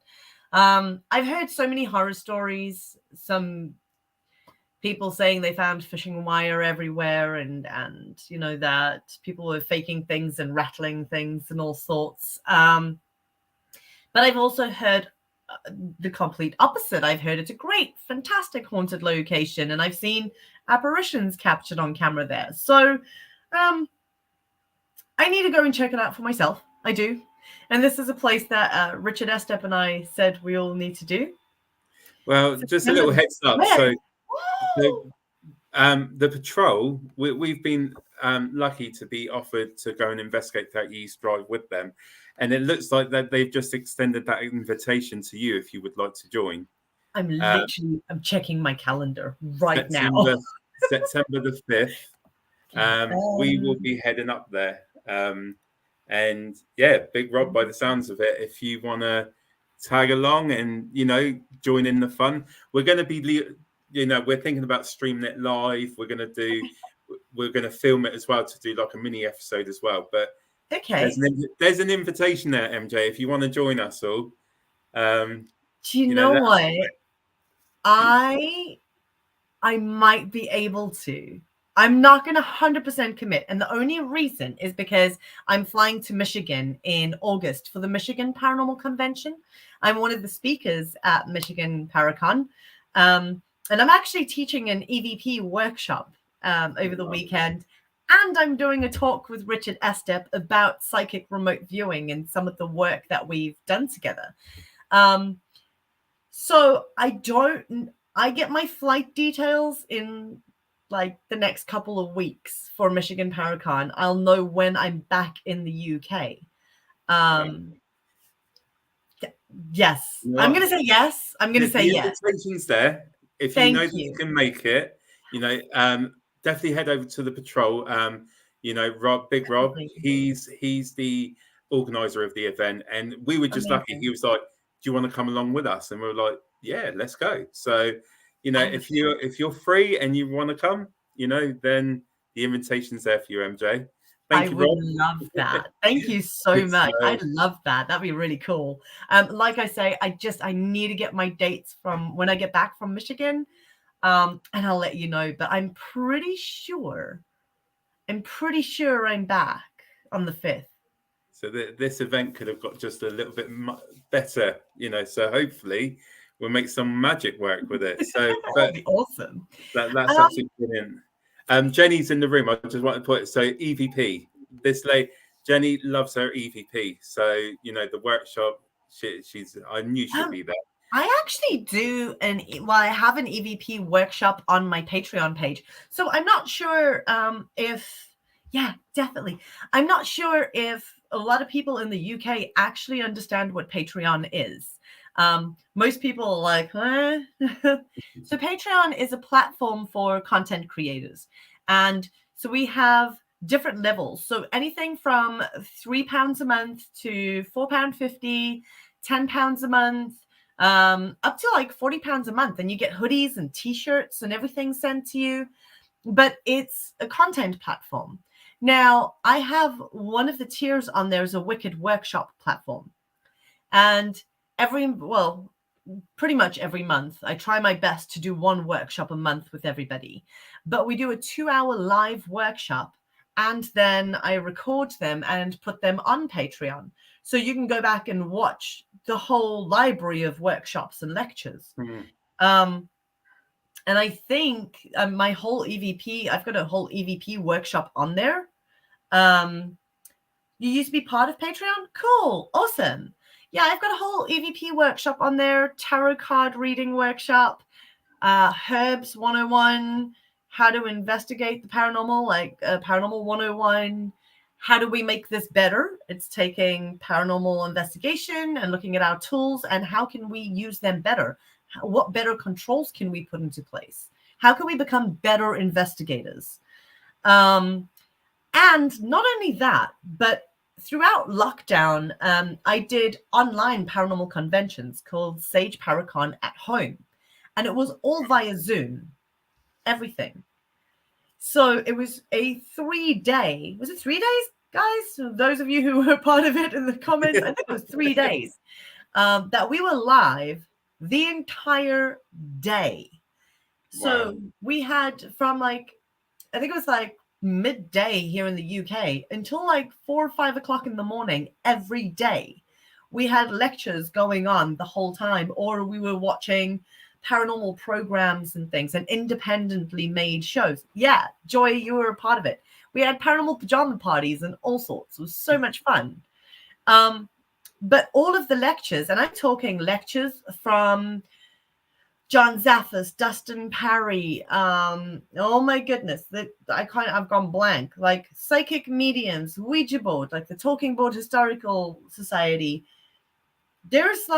I've heard so many horror stories. Some people saying they found fishing wire everywhere, and you know that people were faking things and rattling things and all sorts. But I've also heard the complete opposite. I've heard it's a great, fantastic haunted location, and I've seen apparitions captured on camera there. So I need to go and check it out for myself. I do. And this is a place that Richard Estep and I said we all need to do. Well, just a little heads up. So the patrol, we've been lucky to be offered to go and investigate that East Drive with them. And it looks like that they've just extended that invitation to you if you would like to join. I'm checking my calendar right now. September the 5th. We will be heading up there. And yeah, Big Rob, by the sounds of it, if you want to tag along and, you know, join in the fun, we're going to be, you know, we're thinking about streaming it live. We're going to film it as well to do like a mini episode as well. But okay, there's an invitation there, MJ, if you want to join us all. Do you know what? I might be able to. I'm not going to 100% commit. And the only reason is because I'm flying to Michigan in August for the Michigan Paranormal Convention. I'm one of the speakers at Michigan Paracon. And I'm actually teaching an EVP workshop over the weekend. And I'm doing a talk with Richard Estep about psychic remote viewing and some of the work that we've done together. So I get my flight details in like the next couple of weeks for Michigan Paracon. I'll know when I'm back in the UK. Yes, I'm going to say yes. I'm going to say yes. The invitation's there. If you know that you can make it, you know, definitely head over to the patrol. You know, Big Rob, he's the organizer of the event, and we were just lucky. He was like, "Do you want to come along with us?" And we were like, "Yeah, let's go." So, you know, if you're free and you want to come, you know, then the invitation's there for you, MJ. Thank you, Rob. I would love that. Thank you so much. I love that. That'd be really cool. Like I say, I need to get my dates from when I get back from Michigan, and I'll let you know. But I'm pretty sure I'm back on the 5th. So this event could have got just a little bit better, you know. So hopefully we'll make some magic work with it. So that'd be awesome. That's absolutely brilliant. Jenny's in the room. I just want to put it. So EVP, this lady, Jenny loves her EVP. So, you know, the workshop, I knew she'd be there. I actually do I have an EVP workshop on my Patreon page. So I'm not sure definitely. I'm not sure if a lot of people in the UK actually understand what Patreon is. Most people are like, huh? So Patreon is a platform for content creators. And so we have different levels. So anything from £3 a month to £4.50, £10 a month, up to like £40 a month. And you get hoodies and t-shirts and everything sent to you. But it's a content platform. Now, I have one of the tiers on there is a Wicked Workshop platform. And pretty much every month, I try my best to do one workshop a month with everybody. But we do a 2-hour live workshop, and then I record them and put them on Patreon. So you can go back and watch the whole library of workshops and lectures. Mm-hmm. And I think my whole EVP, I've got a whole EVP workshop on there. You used to be part of Patreon? Cool. Awesome. Yeah, I've got a whole EVP workshop on there, tarot card reading workshop, Herbs 101, how to investigate the paranormal, like Paranormal 101. How do we make this better? It's taking paranormal investigation and looking at our tools and how can we use them better? What better controls can we put into place? How can we become better investigators? And not only that, but throughout lockdown, I did online paranormal conventions called Sage Paracon at home. And it was all via Zoom, everything. So it was a 3-day, was it 3 days, guys? So those of you who were part of it in the comments, I think it was 3 days that we were live the entire day. So Wow. we had from I think it was midday here in the UK until 4 or 5 o'clock in the morning every day. We had lectures going on the whole time, or we were watching paranormal programs and things and independently made shows. Yeah, Joy, you were a part of it. We had paranormal pajama parties and all sorts. It was so much fun. But all of the lectures, and I'm talking lectures from John Zaffis, Dustin Parry, oh my goodness, I've gone blank. Like psychic mediums, Ouija board, like the Talking Board Historical Society. There's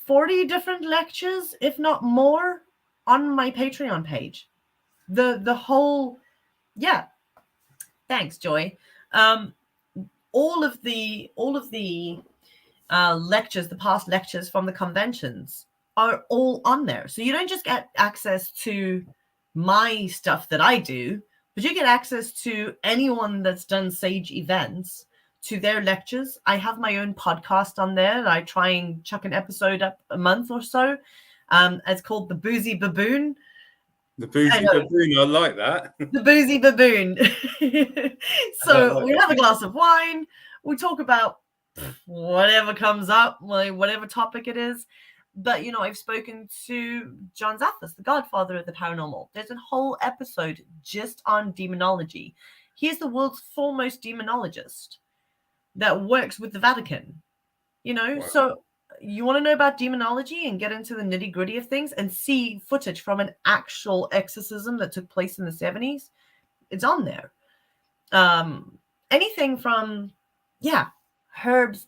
40 different lectures, if not more, on my Patreon page. The whole, yeah. Thanks, Joy. All of the lectures, the past lectures from the conventions are all on there. So you don't just get access to my stuff that I do, but you get access to anyone that's done Sage events, to their lectures. I have my own podcast on there. I try and chuck an episode up a month or so. It's called The Boozy Baboon. The Boozy Baboon, I like that. The Boozy Baboon. So we have a glass of wine. We talk about whatever comes up, whatever topic it is. But, I've spoken to John Zaffis, the godfather of the paranormal. There's a whole episode just on demonology. He is the world's foremost demonologist that works with the Vatican, Wow. So you want to know about demonology and get into the nitty gritty of things and see footage from an actual exorcism that took place in the 70s. It's on there. Anything from, herbs,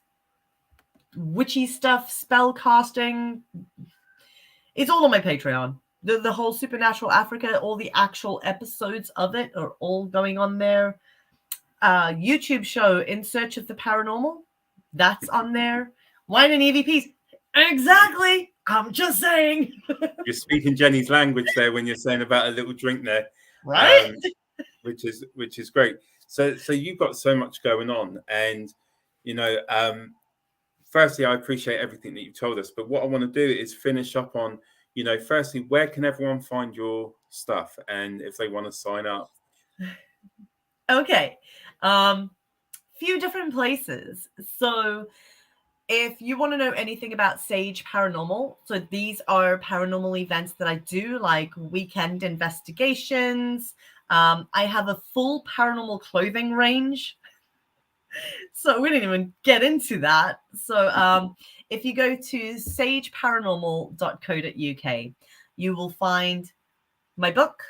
witchy stuff, spell casting. It's all on my Patreon. The whole Supernatural Africa, all the actual episodes of it are all going on there. YouTube show In Search of the Paranormal, that's on there. Wine and EVPs, exactly. I'm just saying. You're speaking Jenny's language there when you're saying about a little drink there, right? Which is great. So you've got so much going on, and firstly, I appreciate everything that you've told us. But what I want to do is finish up on, firstly, where can everyone find your stuff, and if they want to sign up? Okay. Few different places. So if you want to know anything about Sage Paranormal, so these are paranormal events that I do, like weekend investigations. I have a full paranormal clothing range. So we didn't even get into that. So if you go to sageparanormal.co.uk, you will find my book,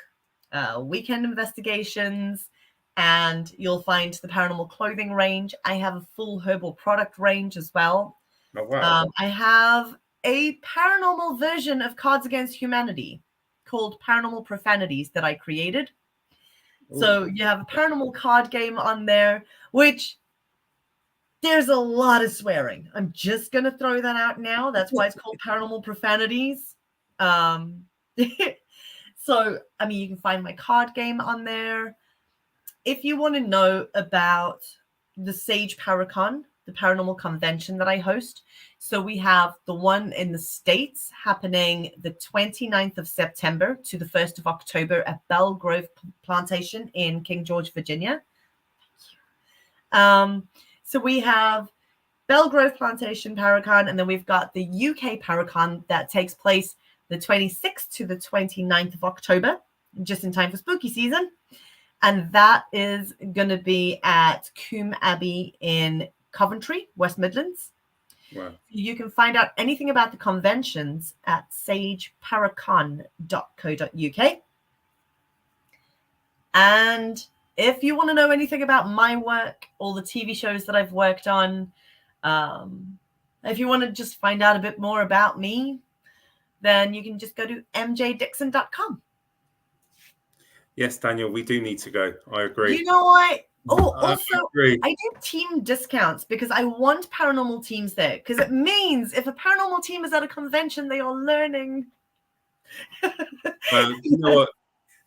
Weekend Investigations, and you'll find the paranormal clothing range. I have a full herbal product range as well. Oh, wow. I have a paranormal version of Cards Against Humanity called Paranormal Profanities that I created. Ooh. So you have a paranormal card game on there, which there's a lot of swearing. I'm just going to throw that out now. That's why it's called Paranormal Profanities. So, you can find my card game on there. If you want to know about the Sage Paracon, the paranormal convention that I host, so we have the one in the States happening the 29th of September to the 1st of October at Belle Grove Plantation in King George, Virginia. So we have Belle Grove Plantation Paracon, and then we've got the UK Paracon that takes place the 26th to the 29th of October, just in time for spooky season. And that is going to be at Coombe Abbey in Coventry, West Midlands. Wow. You can find out anything about the conventions at sageparacon.co.uk. And if you want to know anything about my work, all the TV shows that I've worked on, if you want to just find out a bit more about me, then you can just go to mjdickson.com. Yes, Daniel, we do need to go. I agree. You know what? Oh, I also, agree. I do team discounts because I want paranormal teams there, because it means if a paranormal team is at a convention, they are learning. Well, you know what?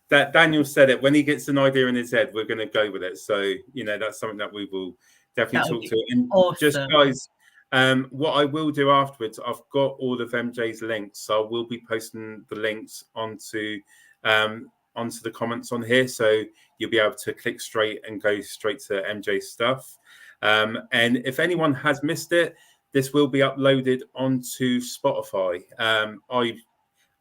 That Daniel said it. When he gets an idea in his head, we're going to go with it. So, that's something that we will definitely talk to. And awesome. Just guys, what I will do afterwards, I've got all of MJ's links. So I will be posting the links onto the comments on here. So you'll be able to click straight and go straight to MJ's stuff. And if anyone has missed it, this will be uploaded onto Spotify,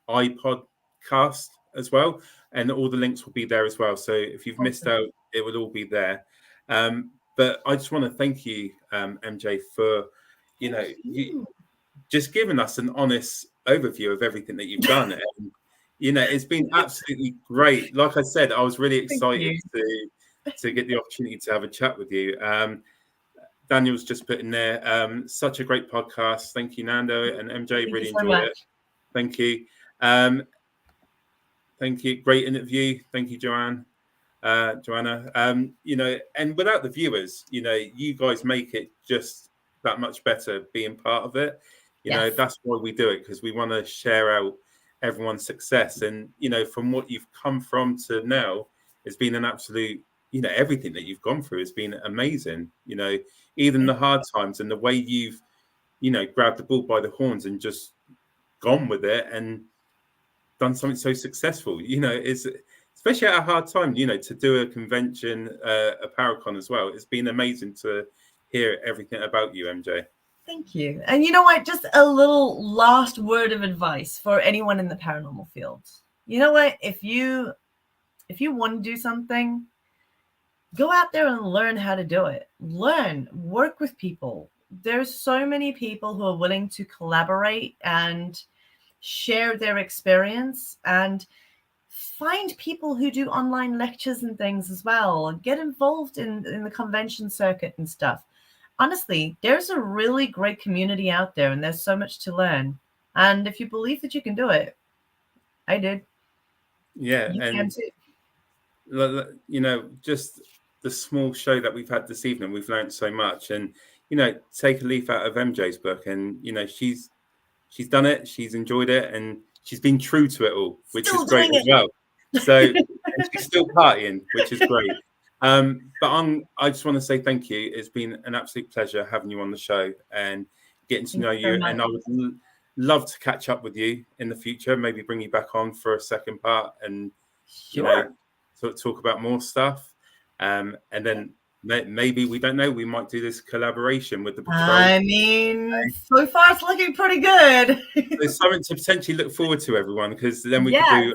iPodcast as well. And all the links will be there as well. So if you've missed out, it will all be there. But I just want to thank you, MJ, for, you just giving us an honest overview of everything that you've done. And, it's been absolutely great. Like I said, I was really excited to get the opportunity to have a chat with you. Daniel's just put in there, such a great podcast. Thank you, Nando and MJ. Really enjoyed it. Thank you. Thank you. Great interview. Thank you, Joanna. And without the viewers, you guys make it just that much better being part of it. That's why we do it, because we want to share out everyone's success. And, from what you've come from to now, it's been an absolute, everything that you've gone through has been amazing. Even the hard times and the way you've, grabbed the bull by the horns and just gone with it and done something so successful. It's especially at a hard time, to do a convention, a Paracon as well. It's been amazing to hear everything about you, MJ. Thank you. And you know what? Just a little last word of advice for anyone in the paranormal field. You know what? If you want to do something, go out there and learn how to do it. Learn, work with people. There's so many people who are willing to collaborate and share their experience, and find people who do online lectures and things as well, and get involved in the convention circuit and stuff. Honestly, there's a really great community out there, and there's so much to learn. And if you believe that you can do it, I did. Yeah, you and can too. Just the small show that we've had this evening, we've learned so much. And take a leaf out of MJ's book, and she's done it, she's enjoyed it, and she's been true to it all, which is great as well. So she's still partying, which is great. But I just want to say thank you. It's been an absolute pleasure having you on the show and getting to know you. And I would love to catch up with you in the future, maybe bring you back on for a second part and, talk about more stuff. And then maybe, we don't know, we might do this collaboration with the patrol. I mean, so far it's looking pretty good. There's something to potentially look forward to, everyone, because then we can do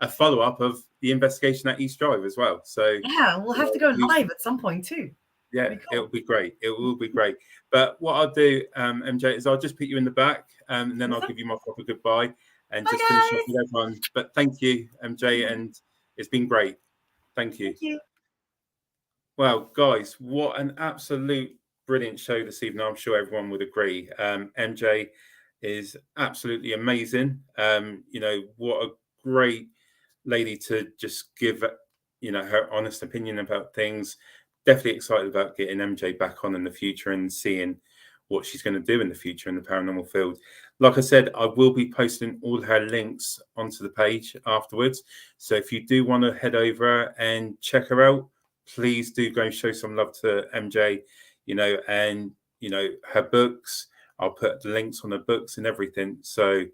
a follow-up of the investigation at East Drive as well. So yeah, we'll have to go live at some point too. Yeah, cool. It'll be great. It will be great. But what I'll do, MJ, is I'll just put you in the back, and then I'll give you my proper goodbye and just finish off with everyone. But thank you, MJ, and it's been great. Thank you. Thank you. Well, guys, what an absolute brilliant show this evening. I'm sure everyone would agree. MJ is absolutely amazing. What a great lady to just give, her honest opinion about things. Definitely excited about getting MJ back on in the future and seeing what she's going to do in the future in the paranormal field. Like I said, I will be posting all her links onto the page afterwards. So if you do want to head over and check her out, please do go and show some love to MJ, and, her books. I'll put the links on her books and everything. So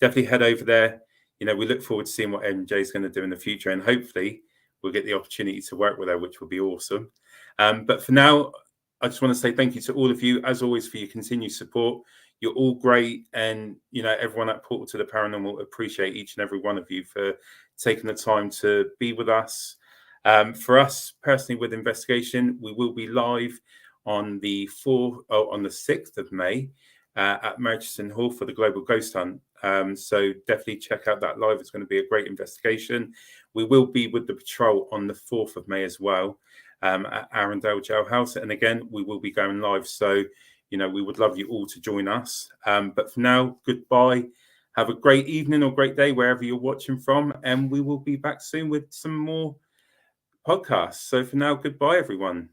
definitely head over there. We look forward to seeing what MJ is going to do in the future, and hopefully we'll get the opportunity to work with her, which will be awesome. But for now, I just want to say thank you to all of you, as always, for your continued support. You're all great. And, everyone at Portal to the Paranormal, appreciate each and every one of you for taking the time to be with us. For us personally with investigation, we will be live on the 6th of May at Murchison Hall for the Global Ghost Hunt. So definitely check out that live. It's going to be a great investigation. We will be with the patrol on the 4th of May as well at Arundel Jailhouse. And again, we will be going live. So, we would love you all to join us. But for now, goodbye. Have a great evening or great day wherever you're watching from, and we will be back soon with some more podcasts. So for now, goodbye, everyone.